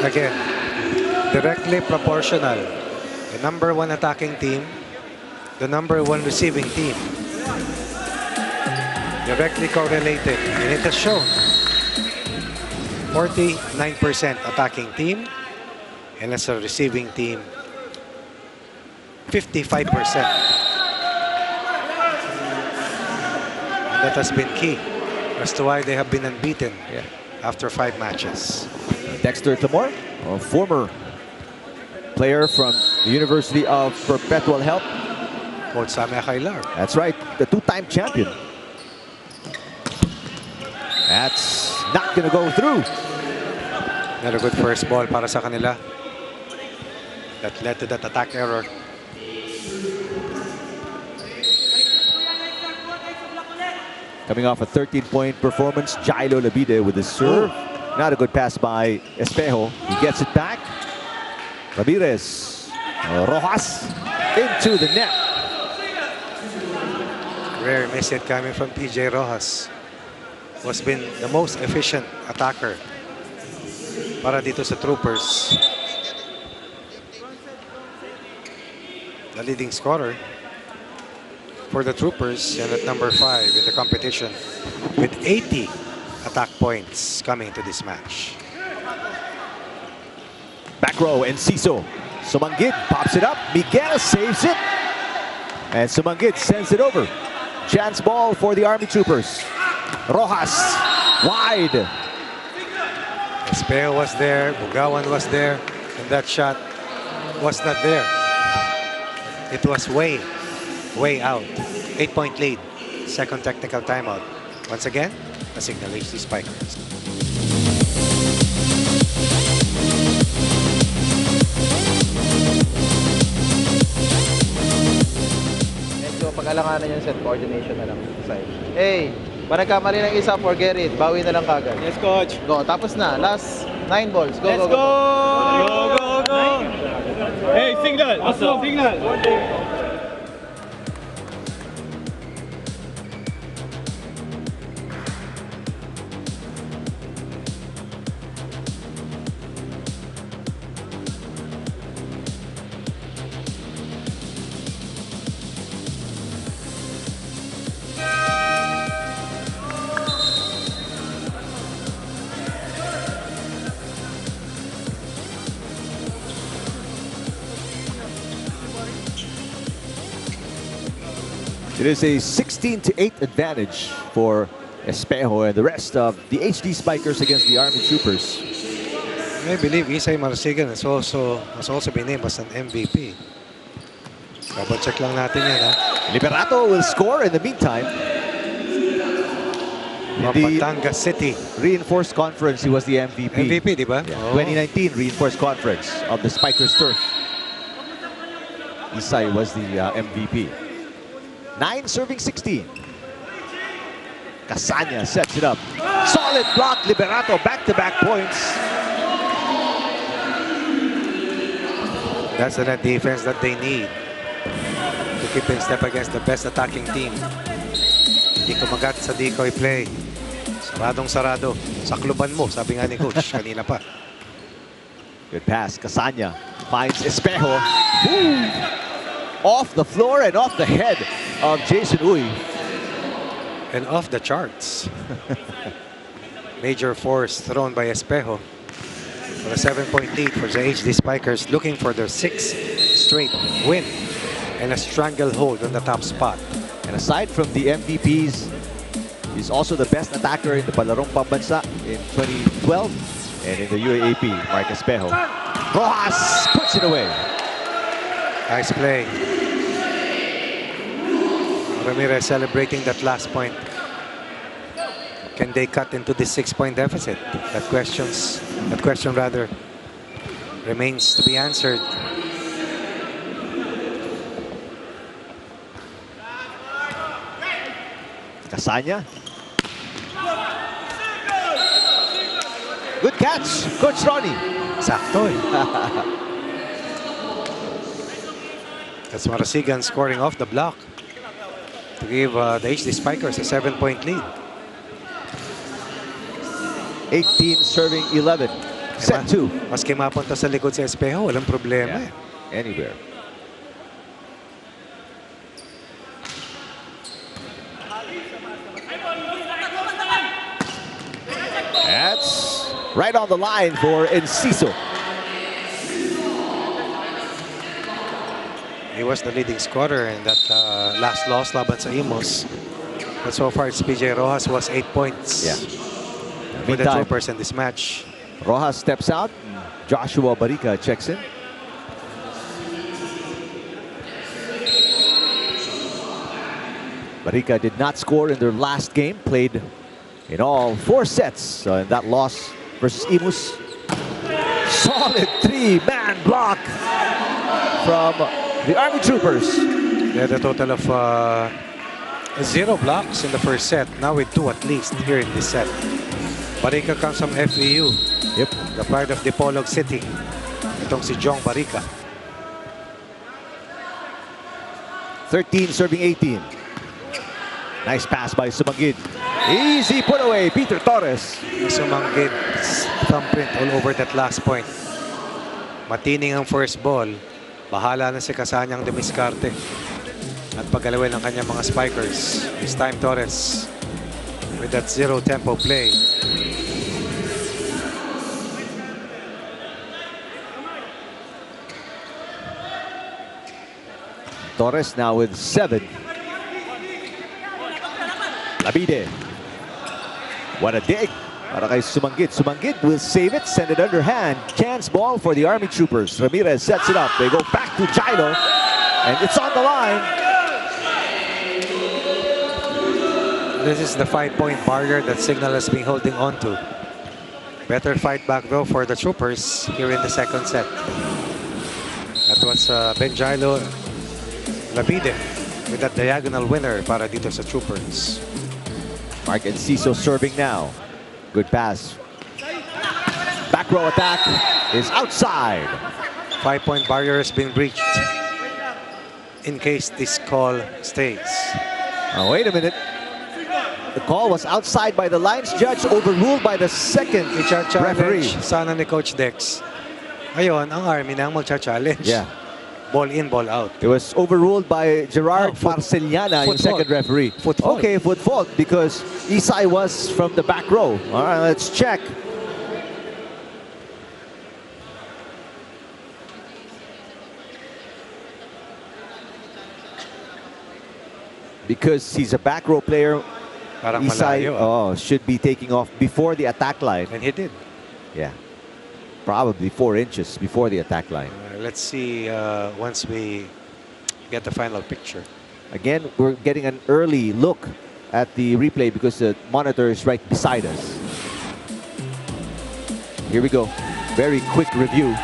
Again, directly proportional. The number 1 attacking team, the number 1 receiving team. Directly correlated, and it has shown. 49% attacking team, and as a receiving team, 55%. And that has been key as to why they have been unbeaten after 5 matches. Dexter Clamore, a former player from the University of Perpetual Help. Coach Samia Kailar. That's right, the 2-time champion. That's not going to go through. Another good first ball para sa kanila. That led to that attack error. Coming off a 13-point performance, Jailo Labide with the serve. Not a good pass by Espejo. He gets it back. Ramirez. Rojas into the net. Rare miss hit coming from PJ Rojas. Was been the most efficient attacker para dito sa Troopers. The leading scorer for the Troopers and at number 5 in the competition with 80 attack points coming to this match. Back row, Enciso. Sumanggid pops it up. Miguel saves it. And Sumanggid sends it over. Chance ball for the Army Troopers. Rojas, wide. Espejo was there, Bugawan was there, and that shot was not there. It was way out. 8-point lead. Second technical timeout. Once again, the Signal HD Spikers. Medyo pag-alanganan yung set coordination na lang. Hey, ba nagkamali ng isa, forget it. Bawi na lang kagad. Yes, coach. Go, tapos na. Last 9 balls. Go, Let's go, go. go! Hey, signal! Signal! It is a 16-8 advantage for Espejo and the rest of the HD Spikers against the Army Troopers. I believe Isay Marasigan has also been named as an MVP. Double check lang natin yan, ha? Liberato will score in the meantime. In the Batangas City Reinforced Conference, he was the MVP. MVP, di ba? Yeah. Oh. 2019 Reinforced Conference of the Spikers turf. Isay was the MVP. 9 serving 16. Casanya sets it up. Solid block, Liberato, back-to-back points. That's the net defense that they need to keep in step against the best attacking team. Hindi kumagat sa decoy play. Saradong-sarado. Sakluban mo, sabi nga ni Coach kanina pa. Good pass, Casanya finds Espejo. Ooh. Off the floor and off the head of Jason Uy. And off the charts. Major force thrown by Espejo. For a 7-point lead for the HD Spikers, looking for their 6th straight win and a stranglehold on the top spot. And aside from the MVPs, he's also the best attacker in the Palarong Pambansa in 2012 and in the UAAP, Mark Espejo. Rojas puts it away. Nice play. Ramirez celebrating that last point. Can they cut into this 6-point deficit? That question rather remains to be answered. Casanya. Good catch, Coach Ronnie. Sakto eh. That's Marasigan scoring off the block to give the HD Spikers a 7-point lead. 18 serving 11. Set 2. Maski mapunta sa likod sa Espejo, walang problema eh. Anywhere. That's right on the line for Enciso. He was the leading scorer in that last loss laban sa Imos. But so far, it's PJ Rojas was 8 points. Yeah. With the Troopers in this match. Rojas steps out. Joshua Barica checks in. Barica did not score in their last game. Played in all 4 sets in that loss versus Imus. Solid 3-man block from the Army Troopers. They had a total of 0 blocks in the first set. Now with 2 at least here in this set. Barica comes from FEU. Yep. The pride of Dipolog City. Itong si Jong Barica. 13 serving 18. Nice pass by Sumanggid. Easy put away, Peter Torres. Sumanggid's thumbprint all over that last point. Matining ang first ball. Bahala na si Kasanyang dumiskarte. At paggalawin ng kanyang mga spikers. This time Torres with that zero tempo play. Torres now with 7. Labide. What a dig. Para kay Sumanggid. Sumanggid will save it, send it underhand. Chance ball for the Army Troopers. Ramirez sets it up. They go back to Gilo. And it's on the line. This is the 5-point barrier that Signal has been holding on to. Better fight back though for the Troopers here in the second set. That was Benjailo Labide with that diagonal winner para dito sa Troopers. Mark Enciso serving now. Good pass. Back row attack is outside. 5-point barrier has been breached in case this call stays. Oh, wait a minute. The call was outside by the lines judge, overruled by the second referee. Sana ni Coach Dex. Ayun, ang Army na ang magcha-challenge. Yeah. Ball in, ball out. It was overruled by Gerard Parceliana, yung second referee. Foot fault. Okay, foot fault because Isai was from the back row. All right, let's check. Because he's a back row player, Parang Isai malayo. should be taking off before the attack line. And he did. Yeah, probably 4 inches before the attack line. Let's see once we get the final picture. Again, we're getting an early look at the replay because the monitor is right beside us. Here we go. Very quick review.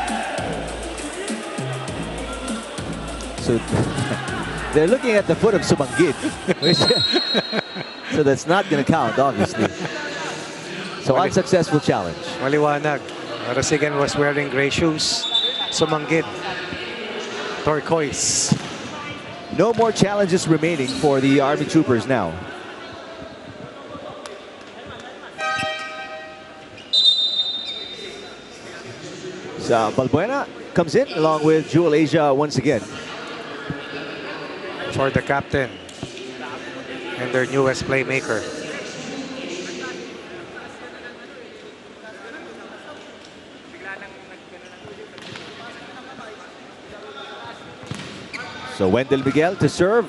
So they're looking at the foot of Sumanggid. So that's not going to count, obviously. So unsuccessful challenge. Maliwanag. Rasigan was wearing gray shoes. Sumanggid. Turquoise. No more challenges remaining for the Army Troopers now. So Balbuena comes in along with Jewel Asia once again. For the captain and their newest playmaker. So Wendell Miguel to serve.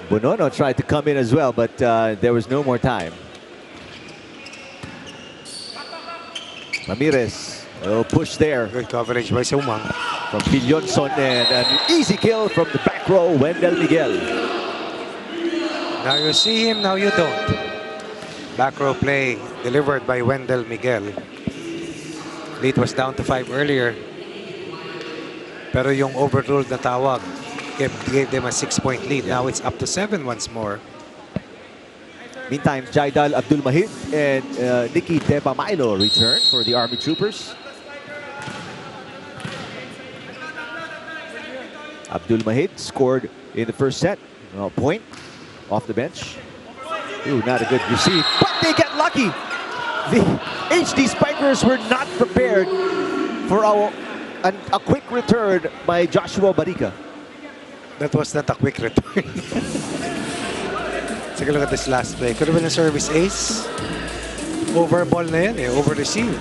Bonono tried to come in as well, but there was no more time. Ramirez, a little push there. Good coverage by Sumang. From Villonson, and an easy kill from the back row, Wendell Miguel. Now you see him, now you don't. Back row play delivered by Wendell Miguel. Lead was down to 5 earlier. Pero yung overruled na tawag gave them a 6-point lead. Now it's up to 7 once more. Meantime, Jaidal Abdul Mahid and Nicky Tepa Milo return for the Army Troopers. Abdul Mahid scored in the first set. Point off the bench. Ooh, not a good receive, but they get lucky. The HD Spikers were not prepared for a quick return by Joshua Barica. That was not a quick return. Take a look at this last play. Could have been a service ace. Over ball na yan eh. Over received.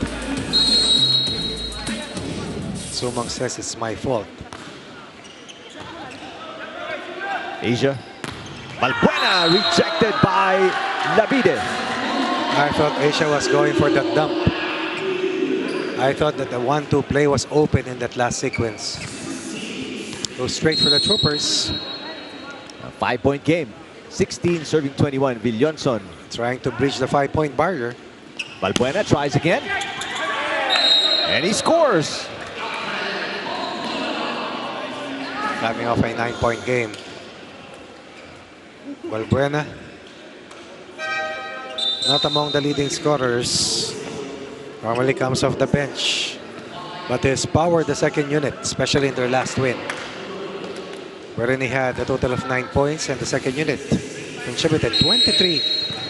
Sumang says it's my fault. Asia. Balbuena rejected by Labide. I thought Asia was going for that dump. I thought that the 1-2 play was open in that last sequence. Go straight for the Troopers. A 5-point game. 16 serving 21. Villonson trying to breach the 5-point barrier. Balbuena tries again. And he scores. Coming off a 9-point game. Balbuena, not among the leading scorers. Normally comes off the bench, but has powered the second unit, especially in their last win, wherein he had a total of 9 points, and the second unit contributed 23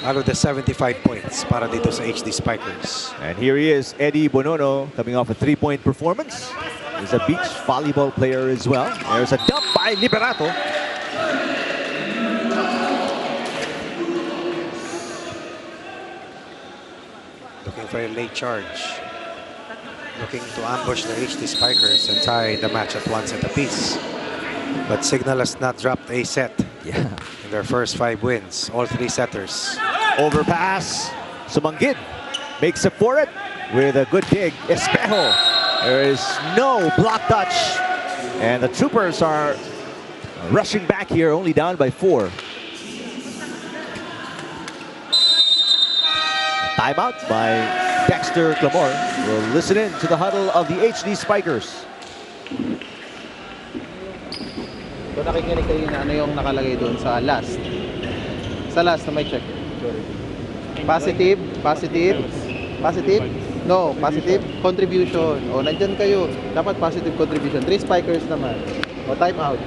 out of the 75 points para dito sa HD Spikers. And here he is, Eddie Bonono, coming off a 3-point performance. He's a beach volleyball player as well. There's a dump by Liberato. Looking for a late charge. Looking to ambush the HD Spikers and tie the match at 1 set apiece. But Signal has not dropped a set in their first 5 wins. All 3 setters. Overpass. Sumanggid makes up for it with a good dig. Espejo. There is no block touch. And the Troopers are rushing back here, only down by 4. Timeout by Dexter Clamor. We'll listen in to the huddle of the HD Spikers. So nakikinig kayo na ano yung nakalagay doon sa last. Sa last na may check. Positive, positive, positive. No, positive contribution. O, nandyan kayo. Dapat positive contribution. 3 spikers naman. O, time out.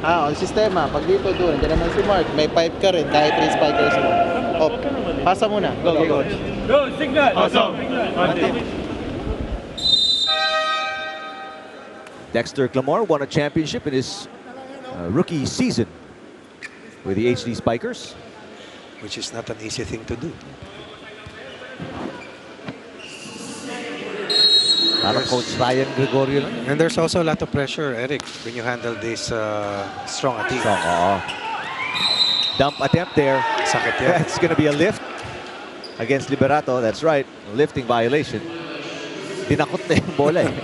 O, sistema. Pag dito doon, nandyan naman si Mark. May 5 ka rin kahit 3 spikers mo. O, pasa muna. Go, go, go. Go, signal! Awesome. Dexter Clamor won a championship in his rookie season with the HD Spikers. Which is not an easy thing to do. Parang Coach Ryan Gregorio lang. And there's also a lot of pressure, Eric, when you handle this strong a team. Dump attempt there. Sakit yan. It's going to be a lift against Liberato. That's right. Lifting violation. Dinakot na yung bola eh.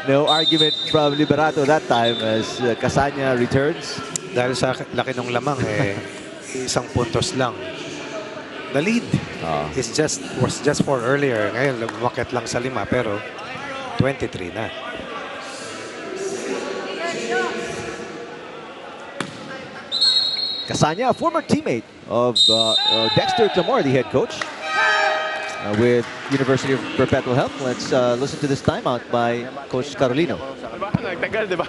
No argument from Liberato that time as Casanya returns. Dahil sa laki ng lamang isang puntos lang. The lead was just 4 earlier. Ngayon lumakit lang sa 5 pero 23 na. Casanya, a former teammate of Dexter Clamor, the head coach, with University of Perpetual Health. Let's listen to this timeout by Coach Carolino. Diba? Nagtagal, diba?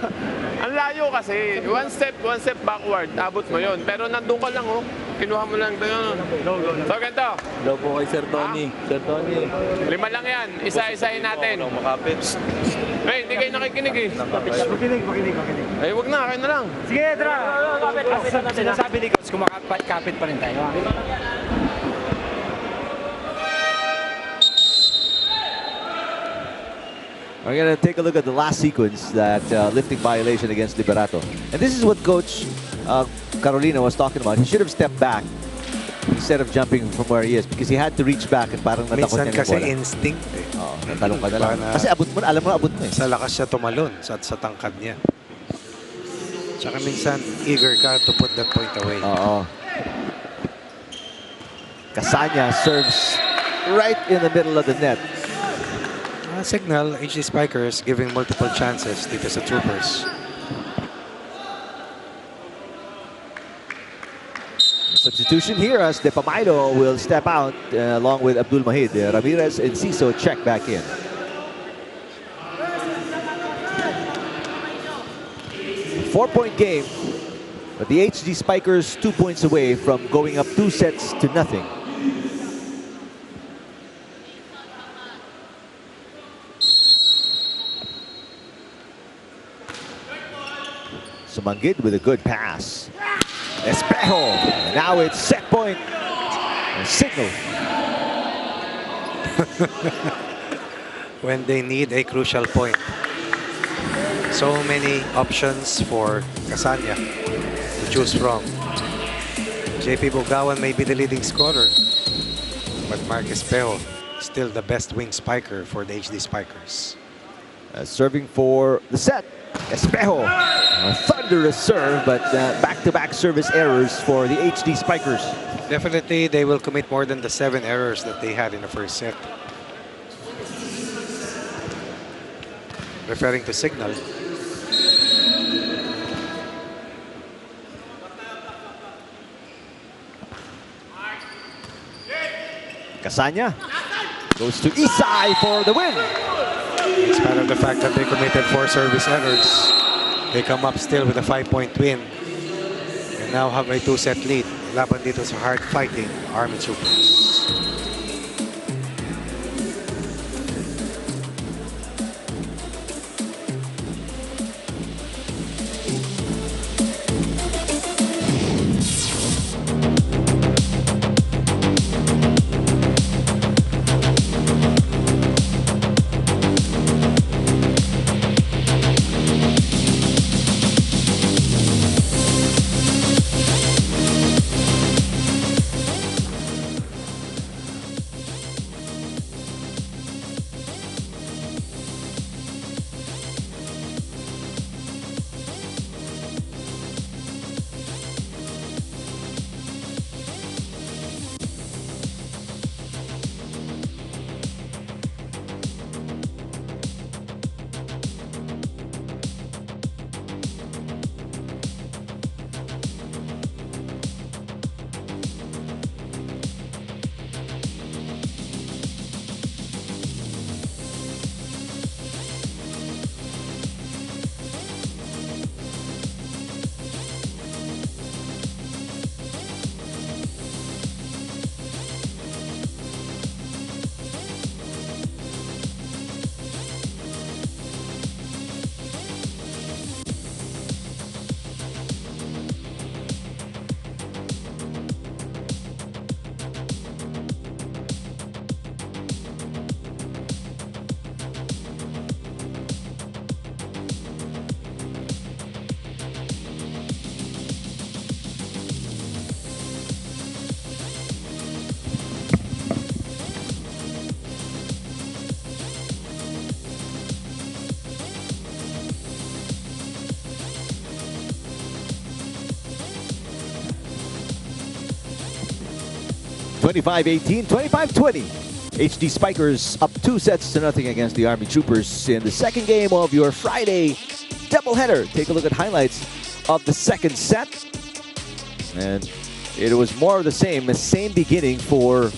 Ang layo kasi, one step backward, abot mo yun. Pero nandun ka lang, oh. Kinuha mo lang doon. So, ganito. Hello po kay Sir Tony. Sir Tony. 5 lang yan. Isa-isahin natin. Makapit. Hey, hindi kayo nakikinig eh. Makinig. Ay, wag na. Kayo na lang. Sige, tara. Sinasabi ni Coach, kumakapit pa rin tayo. We're going to take a look at the last sequence, that lifting violation against Liberato. And this is what Coach Carolina was talking about. He should have stepped back instead of jumping from where he is because he had to reach back and parang natakot niya yung bola. Minsan kasi instinct eh. Oo, natalong ka na lang. Kasi abot mo, alam mo abot mo eh. Sa lakas siya tumalon sa tangkad niya. Tsaka minsan eager ka to put that point away. Oo. Casanya serves right in the middle of the net. Signal, HD Spikers giving multiple chances dito sa Troopers. Substitution here as De Pamaido will step out along with Abdul Mahid. Ramirez and Ciso check back in. A 4-point game, but the HD Spikers 2 points away from going up 2 sets to nothing. Sumanggid with a good pass. Espejo. Now it's set point. And Signal. When they need a crucial point. So many options for Casanya to choose from. JP Bugawan may be the leading scorer, but Mark Espejo still the best wing spiker for the HD Spikers. Serving for the set. Espejo. A thunderous serve, but back-to-back service errors for the HD Spikers. Definitely, they will commit more than the 7 errors that they had in the first set. referring to Signal. Casanya goes to Isai for the win. In spite of the fact that they committed 4 service errors, they come up still with a 5-point win. And now have a 2-set lead. Laban dito sa hard-fighting Army Troopers. (25-18, 25-20). HD Spikers up 2-0 against the Army Troopers in the second game of your Friday doubleheader. Take a look at highlights of the second set. And it was more of the same beginning for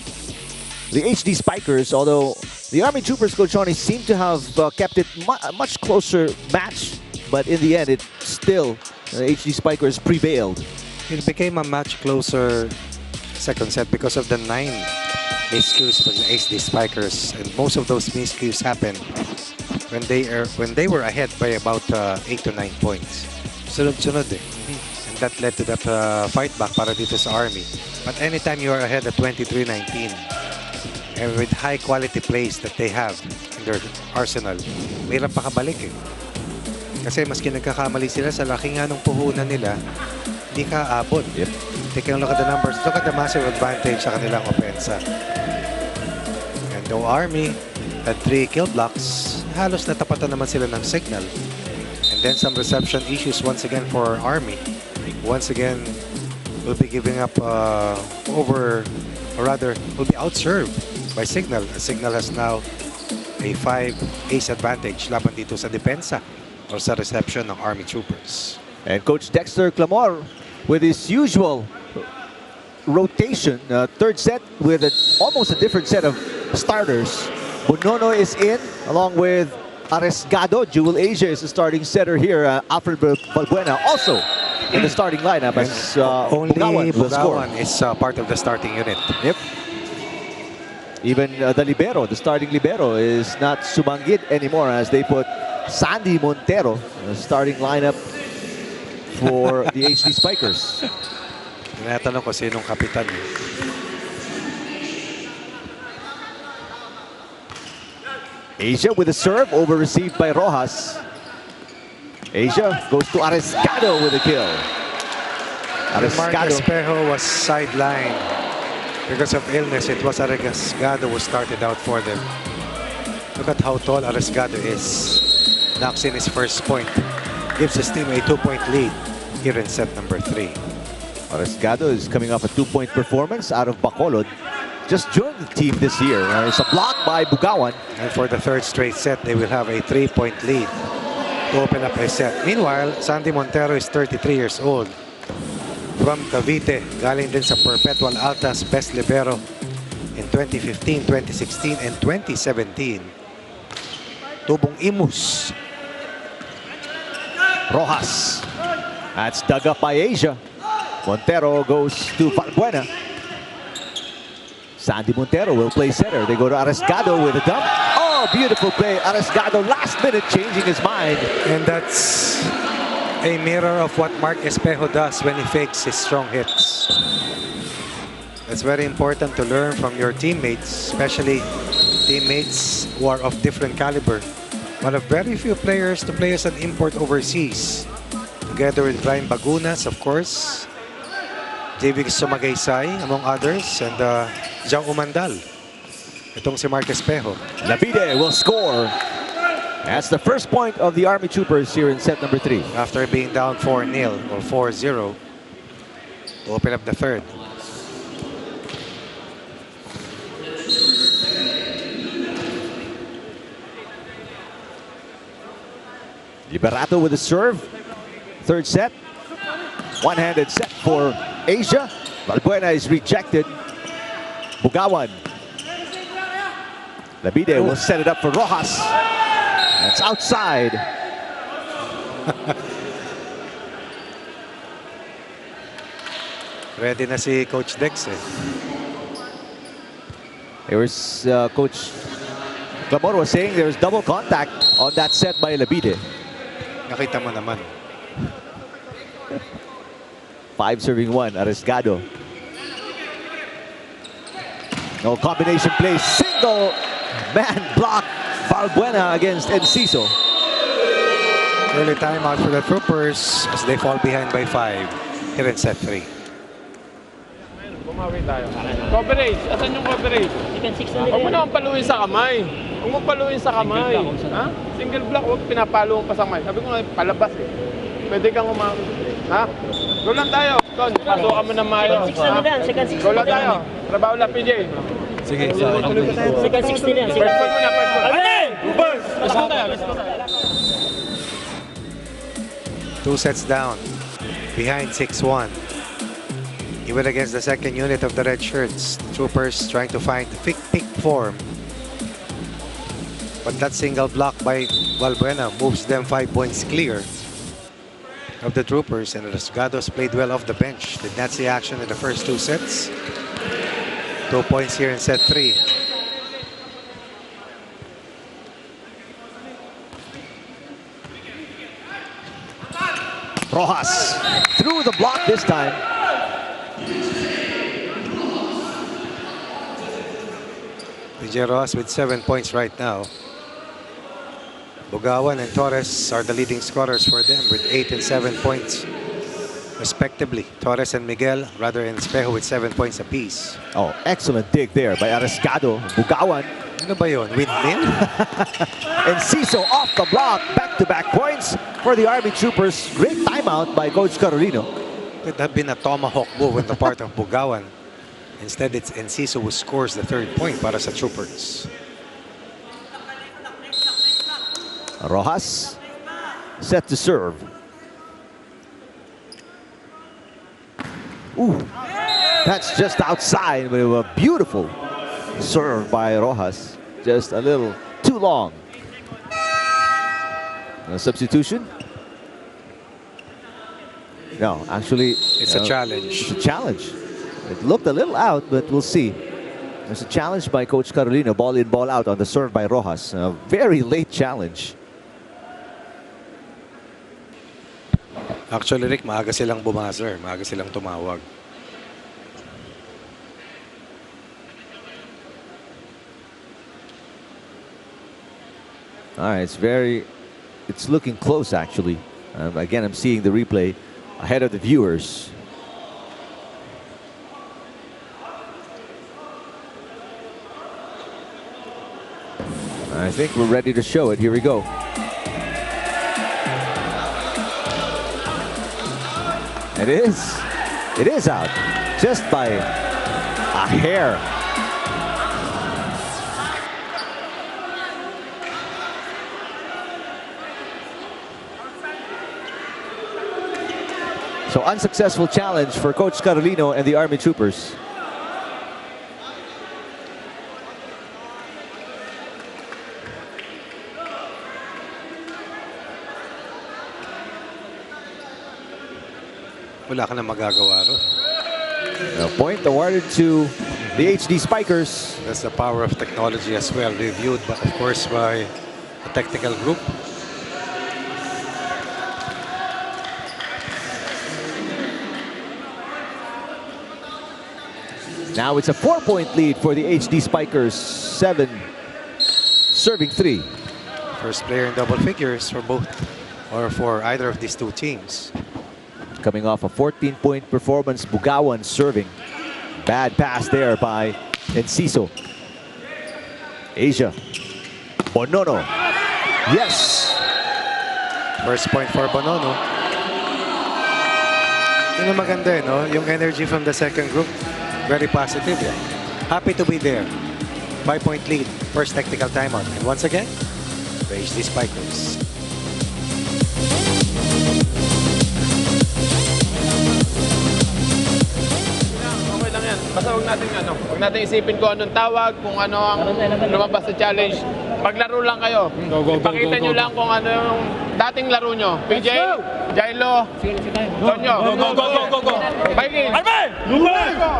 the HD Spikers, although the Army Troopers, Coach Johnny, seemed to have kept it a much closer match, but in the end, it still, the HD Spikers prevailed. It became a much closer second set because of the 9 miscues for the HD Spikers, and most of those miscues happened when they were ahead by about 8 to 9 points. Sunod-sunod eh. And that led to that fight back para dito sa Army. But anytime you are ahead at 23-19, and with high quality plays that they have in their arsenal, mayroon pa kabalik eh. Kasi maski nagkakamali sila sa laki nga ng puhunan nila, hindi ka abot. Yep. Take a look at the numbers. Look at the massive advantage sa kanilang opensa. And the Army had 3 kill blocks. Halos natapatan naman sila ng Signal. And then some reception issues once again for Army. Once again, will be giving up will be outserved by Signal. Signal has now a 5-ace advantage laban dito sa depensa or sa reception ng Army Troopers. And Coach Dexter Clamor with his usual rotation, third set with almost a different set of starters. Bonono is in along with Aresgado. Jewel Asia is the starting setter here. Alfred Balbuena also in the starting lineup as only Bugawan is part of the starting unit. Yep. Even the libero, the starting libero, is not sumanggit anymore as they put Sandy Montero in the starting lineup for the HD Spikers. Tinatanong ko sinong kapitan. Asia with a serve, over received by Rojas. Asia goes to Aresgado with a kill. Aresgado Espejo was sidelined because of illness. It was Aresgado who started out for them. Look at how tall Aresgado is. Knocks in his first point. Gives his team a 2-point lead here in set number 3. Aresgado is coming off a 2-point performance out of Bacolod. just joined the team this year. It's a block by Bugawan. And for the third straight set, they will have a 3-point lead to open up a set. Meanwhile, Sandy Montero is 33 years old. From Cavite, galing din sa Perpetual Altas Best Libero in 2015, 2016, and 2017. Tubong Imus. Rojas. That's dug up by Asia. Montero goes to Valbuena. Sandy Montero will play center. They go to Aresgado with a dump. Oh, beautiful play. Aresgado last minute changing his mind. And that's a mirror of what Mark Espejo does when he fakes his strong hits. It's very important to learn from your teammates, especially teammates who are of different caliber. One of very few players to play as an import overseas. Together with Brian Bagunas, of course, JV Sumagaysay, among others, and Jao Umandal. Itong si Mark Espejo. Lavide will score. That's the first point of the Army Troopers here in set number 3. After being down 4-0 or 4-0 to open up the third. Liberato with a serve. Third set. One-handed set for Asia. Valbuena is rejected. Bugawan. Labide will set it up for Rojas. That's outside. Ready na si Coach Dex eh. There was Coach Clamor was saying there was double contact on that set by Labide. Nakita mo naman. 5 serving 1, Aresgado. No combination play, single man block. Valbuena against Enciso. Early timeout for the Troopers as they fall behind by 5 here in set 3. Bumawi tayo. Coverage. Asan yung coverage? Huwag mo naman paluin sa kamay. Huwag mo paluin sa kamay. Ha? Single block. Huwag pinapalo mo pa sa kamay. Sabi ko nga, palabas eh. Pwede kang umami. Ha? Go lang tayo. Ton, pasukan mo na mayo. Go lang tayo. Trabaho lang, PJ. Sige. Second 16 yan. First ball muna, first ball. Let's go tayo, let's go tayo. 2 sets down. Behind 6-1. Even against the second unit of the red shirts, the Troopers trying to find peak form. But that single block by Valbuena moves them 5 points clear of the Troopers, and Rasgados played well off the bench. Did not see action in the first 2 sets. 2 points here in set 3. Rojas through the block this time. PJ Rojas with 7 points right now. Bugawan and Torres are the leading scorers for them with 8 and 7 points respectively. Torres and Miguel, rather, and Espejo with 7 points apiece. Oh, excellent dig there by Aresgado. Bugawan. Ano ba yun? Windmill? Enciso off the block. Back-to-back points for the Army Troopers. Great timeout by Coach Carolino. Could have been a tomahawk move on the part of Bugawan. Instead, it's Enciso who scores the 3rd point para sa Troopers. Rojas set to serve. Ooh, that's just outside, but a beautiful serve by Rojas. Just a little too long. A substitution? No, actually, it's a challenge. It's a challenge. It looked a little out, but we'll see. There's a challenge by Coach Carolino. Ball in, ball out on the serve by Rojas. A very late challenge. Actually, Rick, maaga silang bumazzer. Maaga silang tumawag. All right, it's looking close, actually. Again, I'm seeing the replay ahead of the viewers. I think we're ready to show it. Here we go. It is out, just by a hair. So unsuccessful challenge for Coach Carolino and the Army Troopers. Wala ka na magagawa ron. A point awarded to the HD Spikers. That's the power of technology as well, reviewed, but of course by the technical group. Now it's a 4-point lead for the HD Spikers. 7 serving 3. First player in double figures for both, or for either of these two teams. Coming off a 14-point performance, Bugawan serving. Bad pass there by Enciso. Asia. Bonono. Yes. First point for Bonono. Yun ang maganda, no? Yung energy from the second group, very positive. Yeah. Happy to be there. 5-point lead, first technical timeout. And once again, raise the Spikers. Okay lang yan. Basta huwag natin isipin kung anong tawag, kung ano ang lumabas sa challenge. Paglaro lang kayo. Ipakita nyo lang kung ano yung dating laro nyo. PJ, Jailo, Tonyo. Go. Vikings! Arme! Go!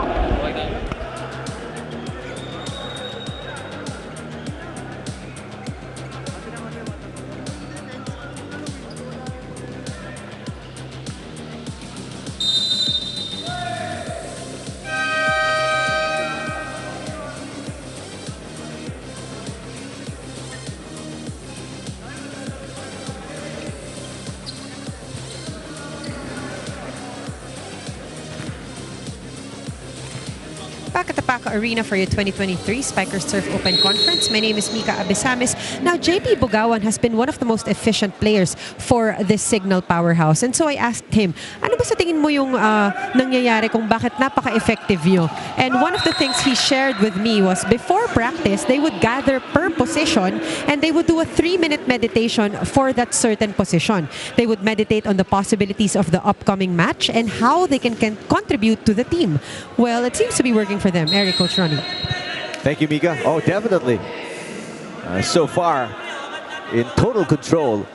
Back at the Paco Arena for your 2023 Spikers Surf Open Conference. My name is Mika Abesamis. Now, JP Bugawan has been one of the most efficient players for this Signal powerhouse. And so I asked him, ano ba sa tingin mo yung nangyayari kung bakit napaka-effective nyo? And one of the things he shared with me was before practice, they would gather per position and they would do a 3-minute meditation for that certain position. They would meditate on the possibilities of the upcoming match and how they can contribute to the team. Well, it seems to be working for them. Eric, Coach Ronnie. Thank you, Mika. Oh, definitely. So far, in total control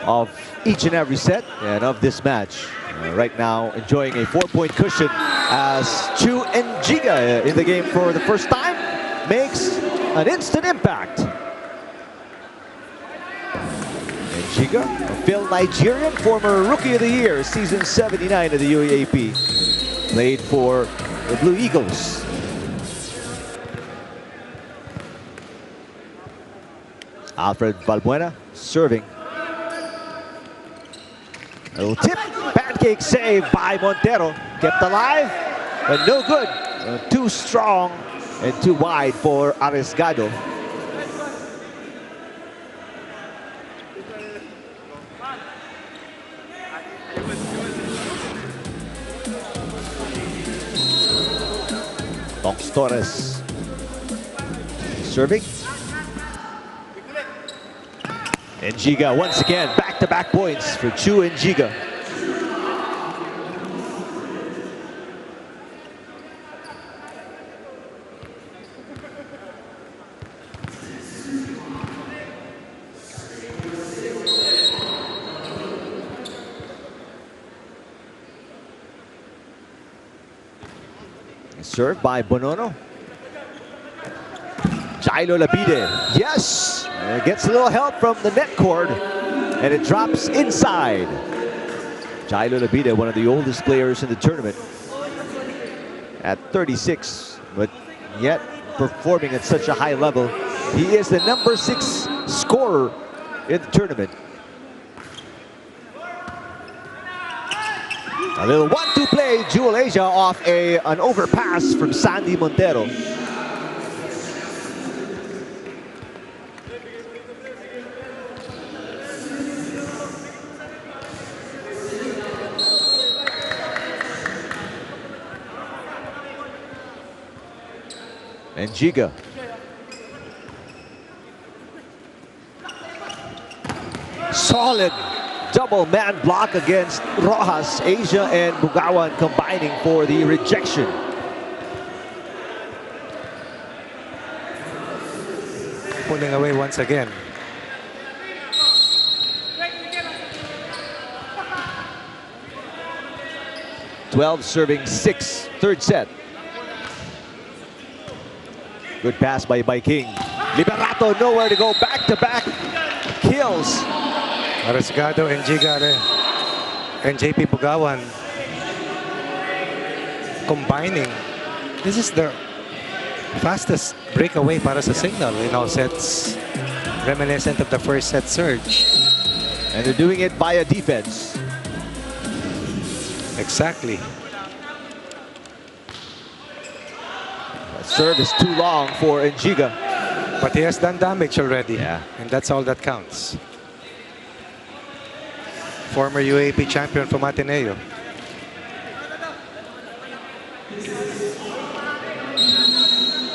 of each and every set and of this match. Right now, enjoying a 4-point cushion as Chu Njiga in the game for the first time makes an instant impact. Njiga, a Phil Nigerian, former Rookie of the Year, season 79 of the UAAP. Played for the Blue Eagles. Alfred Balbuena serving. A little tip, pancake save by Montero. Kept alive, but no good. Too strong and too wide for Arriesgado. Tonks Torres serving. Njiga once again, back-to-back points for Chu Njiga. Served by Bonono. Jailo Labide, yes! Gets a little help from the net cord, and it drops inside. Jailo Labide, one of the oldest players in the tournament, at 36, but yet performing at such a high level. He is the number 6 scorer in the tournament. A little 1-2 play, Jewel Asia off an overpass from Sandy Montero. Njiga. Solid double man block against Rojas. Asia and Bugawan combining for the rejection. Pulling away once again. $12 serving 6, third set. Good pass by King. Liberato nowhere to go, back-to-back kills. Arriesgado and Gigare and JP Bugawan combining. This is the fastest breakaway para sa Signal in all sets, reminiscent of the first set surge. And they're doing it via defense. Exactly. That serve is too long for Njiga. But he has done damage already. Yeah. And that's all that counts. Former UAP champion from Ateneo.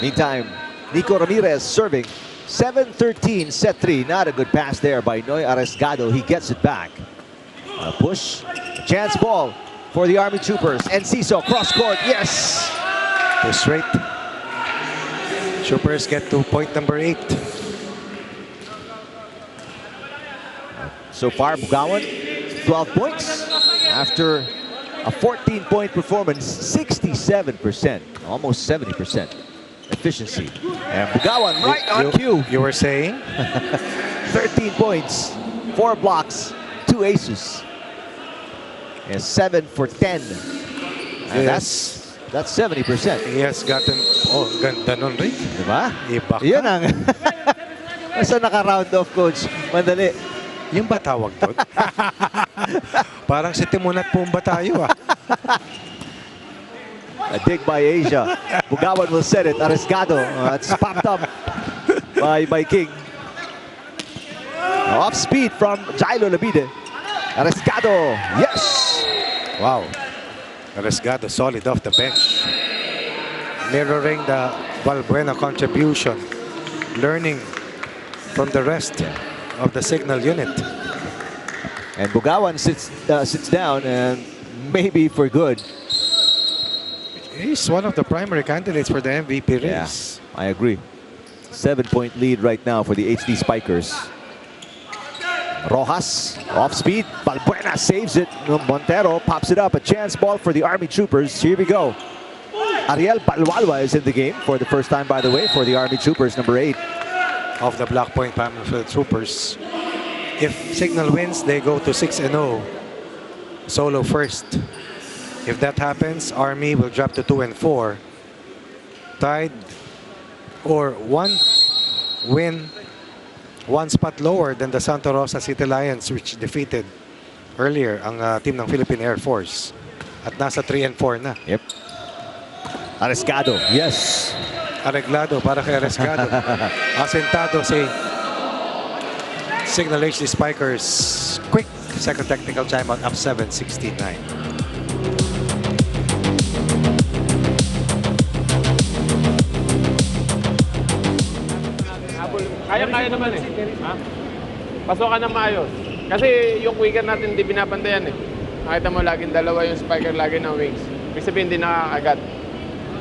Meantime, Nico Ramirez serving. 7-13, set 3. Not a good pass there by Noy Arriesgado. He gets it back. A push. A chance ball for the Army Troopers. Enciso, cross court. Yes! Two straight. Troopers get to point number 8. So far, Bugawan, 12 points. After a 14-point performance, 67%, almost 70% efficiency. And Bugawan right on cue. You were saying? 13 points, 4 blocks, 2 aces. And 7 for 10. And Yes. that's 70%. He has gotten, oh, ganda nun rin. Diba? Iba ka. Yun ang... Basta naka-round off, coach. Mandali. Yung ba tawag doon? Parang si Timon at Pumba tayo ah. A dig by Asia. Bugawan will set it. Arriesgado. It's popped up by King. Off speed from Jailo Labide. Arriesgado. Yes! Wow. Arriesgado solid off the bench. Mirroring the Valbuena contribution. Learning from the rest of the Signal unit. And Bugawan sits down, and maybe for good. He's one of the primary candidates for the MVP race. Yeah, I agree. 7-point lead right now for the HD Spikers. Rojas, off speed. Valbuena saves it. Montero pops it up. A chance ball for the Army Troopers. Here we go. Ariel Balwalwa is in the game for the first time, by the way, for the Army Troopers, number 8. Of the block point panel for the Troopers. If Signal wins, they go to 6-0. Solo first. If that happens, Army will drop to 2-4. Tied or one win, one spot lower than the Santa Rosa City Lions, which defeated earlier ang team ng Philippine Air Force. At nasa 3-4 na. Yep. Arriesgado, yes. Arreglado para kay Arriesgado. Asentado si Signal HD Spikers. Quick second technical timeout, up 7-69. Kaya naman eh. Ha? Pasokan na maayos. Kasi yung weekend natin hindi binabantayan eh. Nakita mo laging dalawa yung spiker, lagi ng wings. Ibig sabihin hindi nakakagat.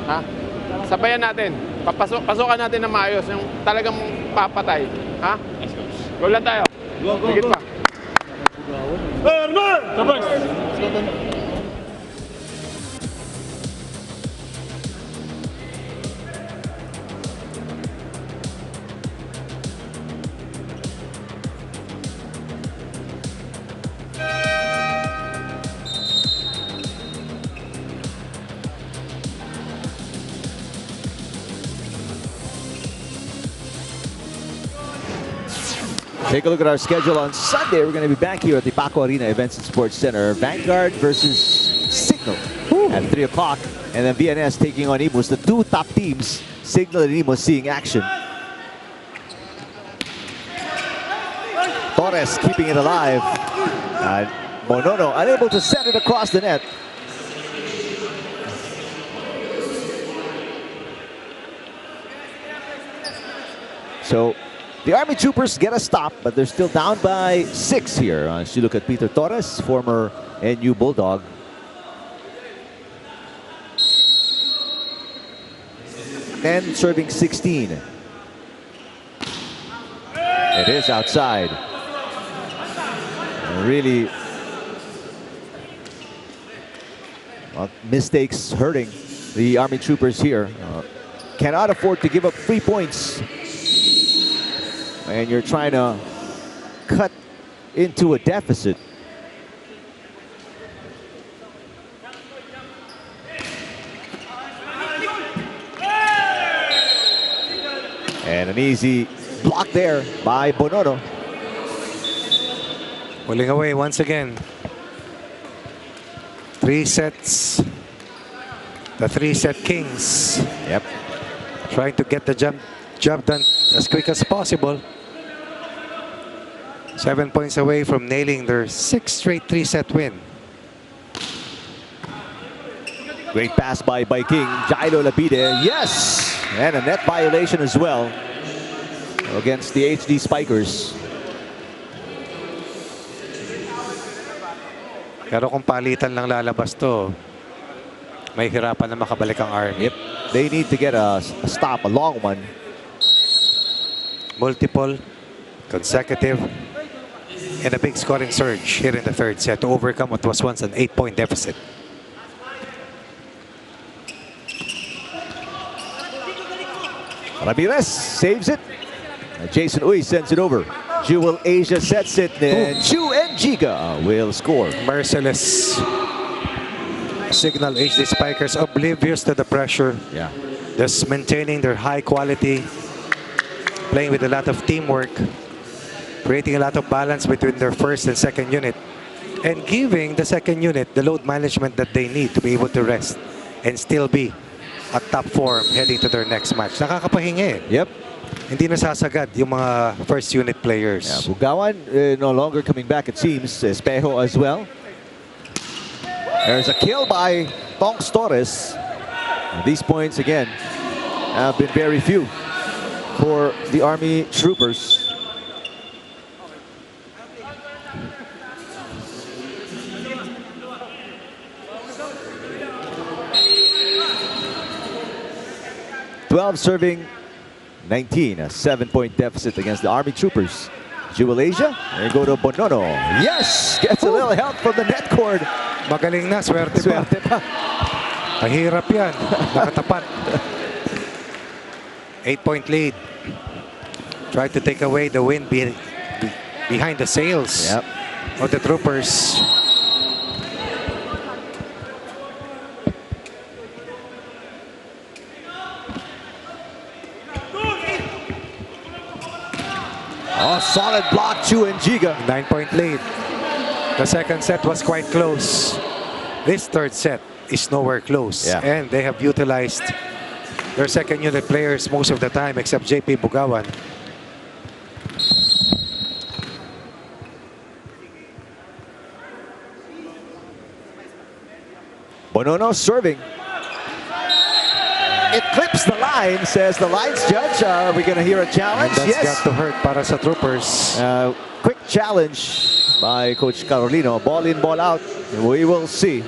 Ha? Sabayan natin. Pasokan natin na maayos. Yung talagang papatay. Ha? Go lang tayo. Go. Higit pa. Herman! Tapos! Take a look at our schedule on Sunday. We're going to be back here at the Paco Arena Events and Sports Center. Vanguard versus Signal at 3 o'clock. And then VNS taking on Imus. The two top teams, Signal and Imus, seeing action. Torres keeping it alive. Monono unable to send it across the net. So The Army Troopers get a stop, but they're still down by 6 here. As you look at Peter Torres, former NU Bulldog. And serving 16. It is outside. Really, mistakes hurting the Army Troopers here. Cannot afford to give up 3 points. And you're trying to cut into a deficit. And an easy block there by Bonono. Pulling away once again. 3 sets. The 3-set kings. Yep. Trying to get the job done as quick as possible. 7 points away from nailing their 6th straight 3-set win. Great pass by King. Jailo Labide. Yes! And a net violation as well against the HD Spikers. Pero kung palitan lang lalabas to, may hirapan na makabalik ang Army. Yep. They need to get a stop, a long one. Multiple, consecutive, and a big scoring surge here in the 3rd set to overcome what was once an 8-point deficit. Ramirez saves it. Jason Uy sends it over. Jewel Asia sets it, and Chu and Giga will score. Merciless. Signal HD Spikers oblivious to the pressure. Yeah. Just maintaining their high quality. Playing with a lot of teamwork. Creating a lot of balance between their 1st and 2nd unit. And giving the 2nd unit the load management that they need to be able to rest. And still be at top form heading to their next match. Nakakapahinga eh. Yep. Hindi nasasagad yung mga 1st unit players. Yeah, Bugawan no longer coming back, it seems. Espejo as well. There's a kill by Tonks Torres. And these points, again, have been very few for the Army Troopers. Serving 19, a 7-point deficit against the Army Troopers. Jewel Asia, and go to Bonono. Yes! Gets a little help from the net cord. Magaling na, swerte pa. Mahirap yan. Nakatapat. 8-point lead. Try to take away the wind behind the sails of the Troopers. Oh, solid block, Chu and Giga. 9-point lead. The 2nd set was quite close. This 3rd set is nowhere close. Yeah. And they have utilized their 2nd unit players most of the time, except JP Bugawan. Bonono serving. It clips the line, says the lines judge. Are we going to hear a challenge? And that's yes. got to hurt para sa Troopers. Quick challenge by Coach Carolino. Ball in, ball out. We will see.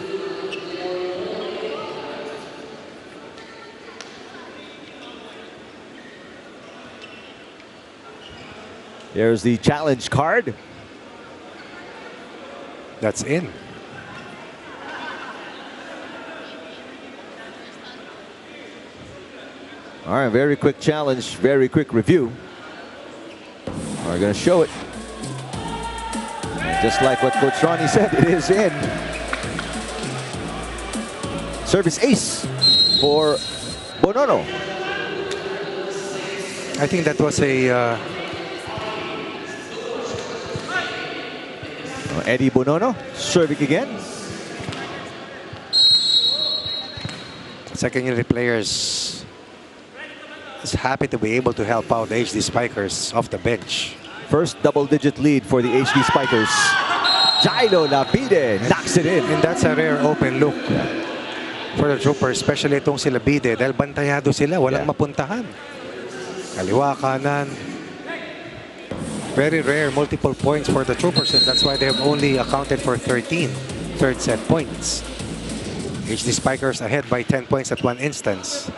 There's the challenge card. That's in. All right, very quick challenge, very quick review. We're going to show it. And just like what Coach Ronnie said, it is in. Service ace for Bonono. I think that was a... Eddie Bonono serving again. 2nd unit players is happy to be able to help out the HD Spikers off the bench. First double-digit lead for the HD Spikers. Jailo Labide knocks it in. And that's a rare open look for the Troopers, especially itong si Labide, dahil bantayado sila, walang mapuntahan. Kaliwa, kanan. Very rare multiple points for the Troopers, and that's why they have only accounted for 13 third set points. HD Spikers ahead by 10 points at one instance.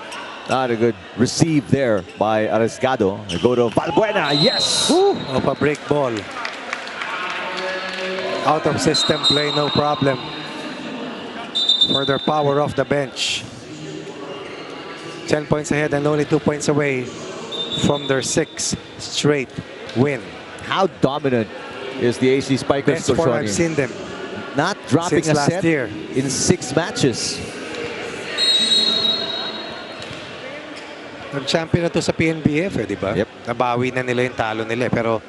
Not a good receive there by Arriesgado. They go to Valbuena. Yes! Woo! Of a break ball. Out of system play, no problem. Further power off the bench. 10 points ahead and only 2 points away from their 6th straight win. How dominant is the HD Spikers? Best form I've seen them. Not dropping since a last set year. in 6 matches. Nag-champion na to sa PNBF, di ba? Yep. Nabawi na nila yung talo nila, pero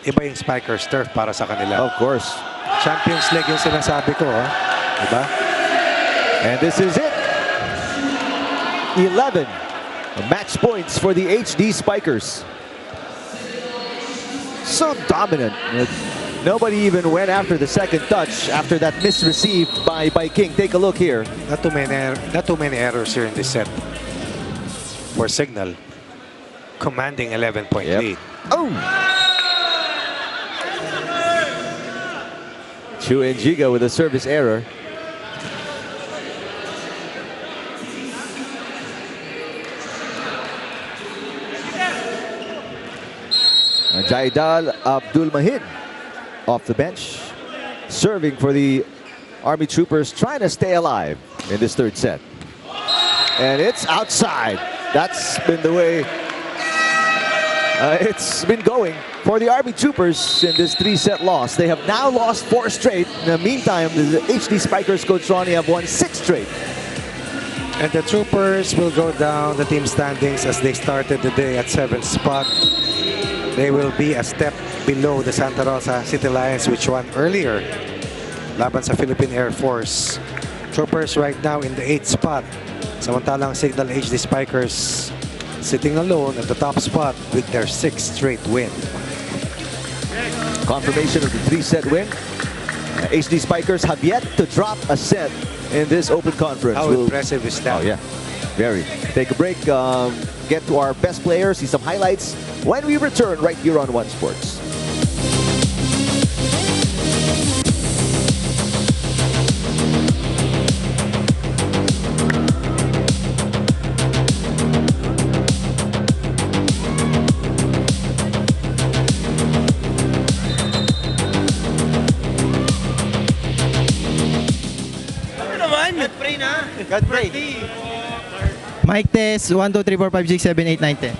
iba yung Spikers turf para sa kanila. Of course. Champions League yung sinasabi ko, di ba? And this is it. 11 match points for the HD Spikers. So dominant. Nobody even went after the second touch after that misreceived by King. Take a look here. Not too many errors here in this set for Signal. Commanding 11-point lead. Oh! Chu Njiga with a service error. Jaidal Abdul Mahid off the bench, serving for the Army Troopers, trying to stay alive in this third set. And it's outside. That's been the way it's been going for the Army Troopers in this 3-set loss. They have now lost 4 straight. In the meantime, the HD Spikers coach Ronnie have won 6 straight. And the Troopers will go down the team standings as they started the day at 7th spot. They will be a step below the Santa Rosa City Lions, which won earlier laban sa Philippine Air Force. Troopers right now in the 8th spot. Samantalang Signal HD Spikers sitting alone at the top spot with their 6th straight win. Confirmation of the 3-set win. HD Spikers have yet to drop a set in this open conference. How impressive is that? Oh yeah, very. Take a break, get to our best players, see some highlights when we return right here on One Sports. God pray. Mic test. 1, 2, 3, 4, 5, 6, 7, 8, 9, 10.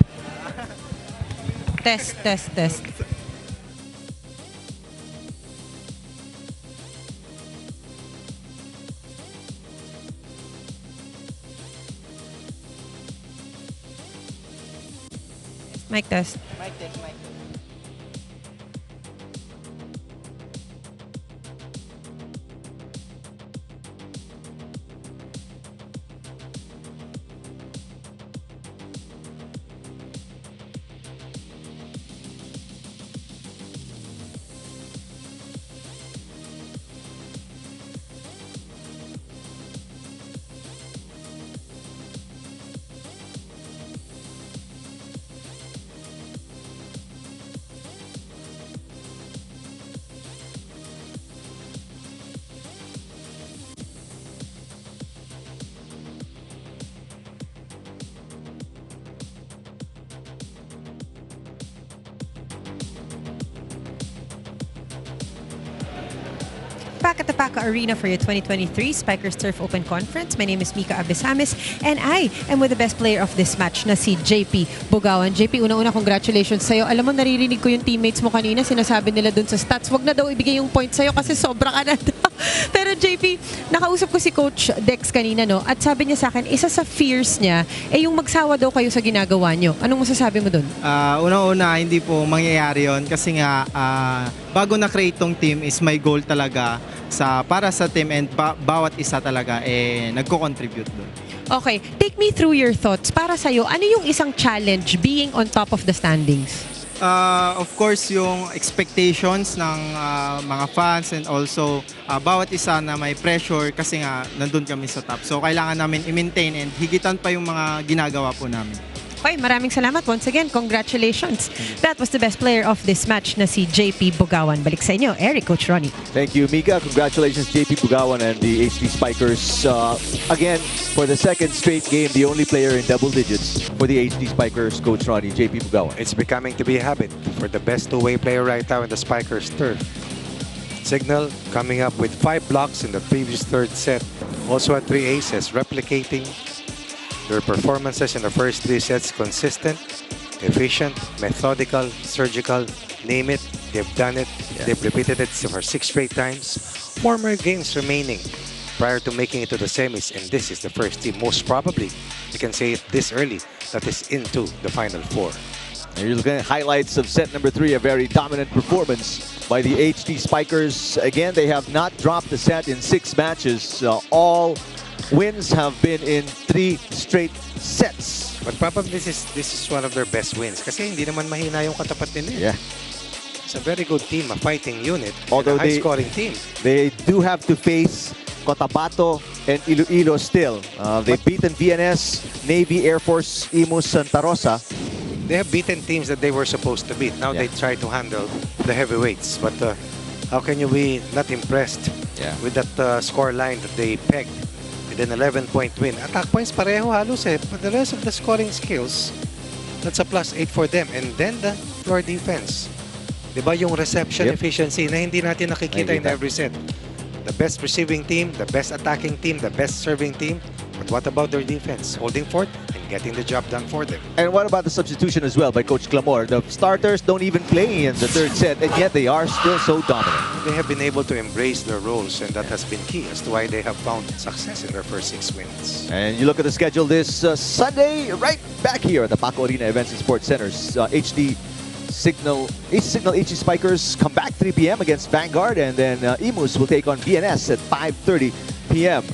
Test, test, test. Mic test. Mic test, mic test. Back at the PACA Arena for your 2023 Spikers Turf Open Conference. My name is Mika Abesamis and I am with the best player of this match na si JP Bugawan. JP, unang-una congratulations sa'yo. Alam mo, naririnig ko yung teammates mo kanina, sinasabi nila dun sa stats, wag na daw ibigay yung point sa'yo kasi sobra ka na daw. Pero JP, nakausap ko si Coach Dex kanina, no? At sabi niya sa akin, isa sa fears niya, yung magsawa daw kayo sa ginagawa niyo. Anong masasabi mo dun? Unang-una, hindi po mangyayari yon kasi nga bago na-create tong team is my goal talaga para sa team and bawat isa talaga nagko-contribute doon. Okay, take me through your thoughts. Para sa'yo, ano yung isang challenge being on top of the standings? Of course, yung expectations ng mga fans and also bawat isa na may pressure kasi nga nandun kami sa top. So, kailangan namin i-maintain and higitan pa yung mga ginagawa po namin. Okay, maraming salamat. Once again, congratulations. That was the best player of this match na si JP Bugawan. Balik sa inyo, Eric, Coach Ronnie. Thank you, Mika. Congratulations, JP Bugawan and the HD Spikers. Again, for the second straight game, the only player in double digits for the HD Spikers, Coach Ronnie, JP Bugawan. It's becoming to be a habit for the best two-way player right now in the Spikers turf. Signal coming up with 5 blocks in the previous third set. Also had 3 aces, replicating their performances in the first 3 sets. Consistent, efficient, methodical, surgical, name it, they've done it. Yeah. They've repeated it for 6 straight times. 4 more games remaining prior to making it to the semis, and this is the first team, most probably, you can say it this early, that is into the Final Four. And you're looking at highlights of set number 3, a very dominant performance by the HD Spikers. Again, they have not dropped the set in 6 matches. All wins have been in 3 straight sets. But probably this is one of their best wins kasi hindi naman mahina yung katapat nila. Yeah. It's a very good team, a fighting unit, Although and a high-scoring team. They do have to face Cotabato and Iloilo still. They've beaten VNS, Navy, Air Force, Imus, Santa Rosa. They have beaten teams that they were supposed to beat. Now they try to handle the heavyweights. But how can you be not impressed with that score line that they pegged with an 11-point win? Attack points pareho halos eh. But the rest of the scoring skills, that's a +8 for them. And then the floor defense. Diba yung reception efficiency na hindi natin nakikita in every set. The best receiving team, the best attacking team, the best serving team. But what about their defense? Holding fort and getting the job done for them. And what about the substitution as well by Coach Clamor? The starters don't even play in the third set, and yet they are still so dominant. They have been able to embrace their roles, and that has been key as to why they have found success in their first 6 wins. And you look at the schedule this Sunday, right back here at the Paco Arena Events and Sports Centers. HD Signal HD Spikers come back 3 p.m. against Vanguard, and then Imus will take on VNS at 5:30 p.m.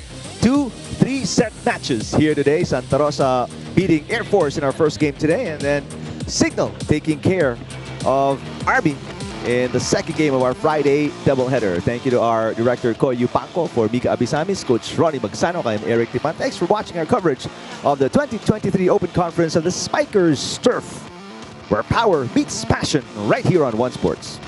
2 3-set matches here today. Santa Rosa beating Air Force in our first game today, and then Signal taking care of Army in the second game of our Friday doubleheader. Thank you to our director, Koyu Panko, for Mika Abisamis, Coach Ronnie Magsano, I'm Eric Tipan. Thanks for watching our coverage of the 2023 Open Conference of the Spikers Turf, where power meets passion right here on One Sports.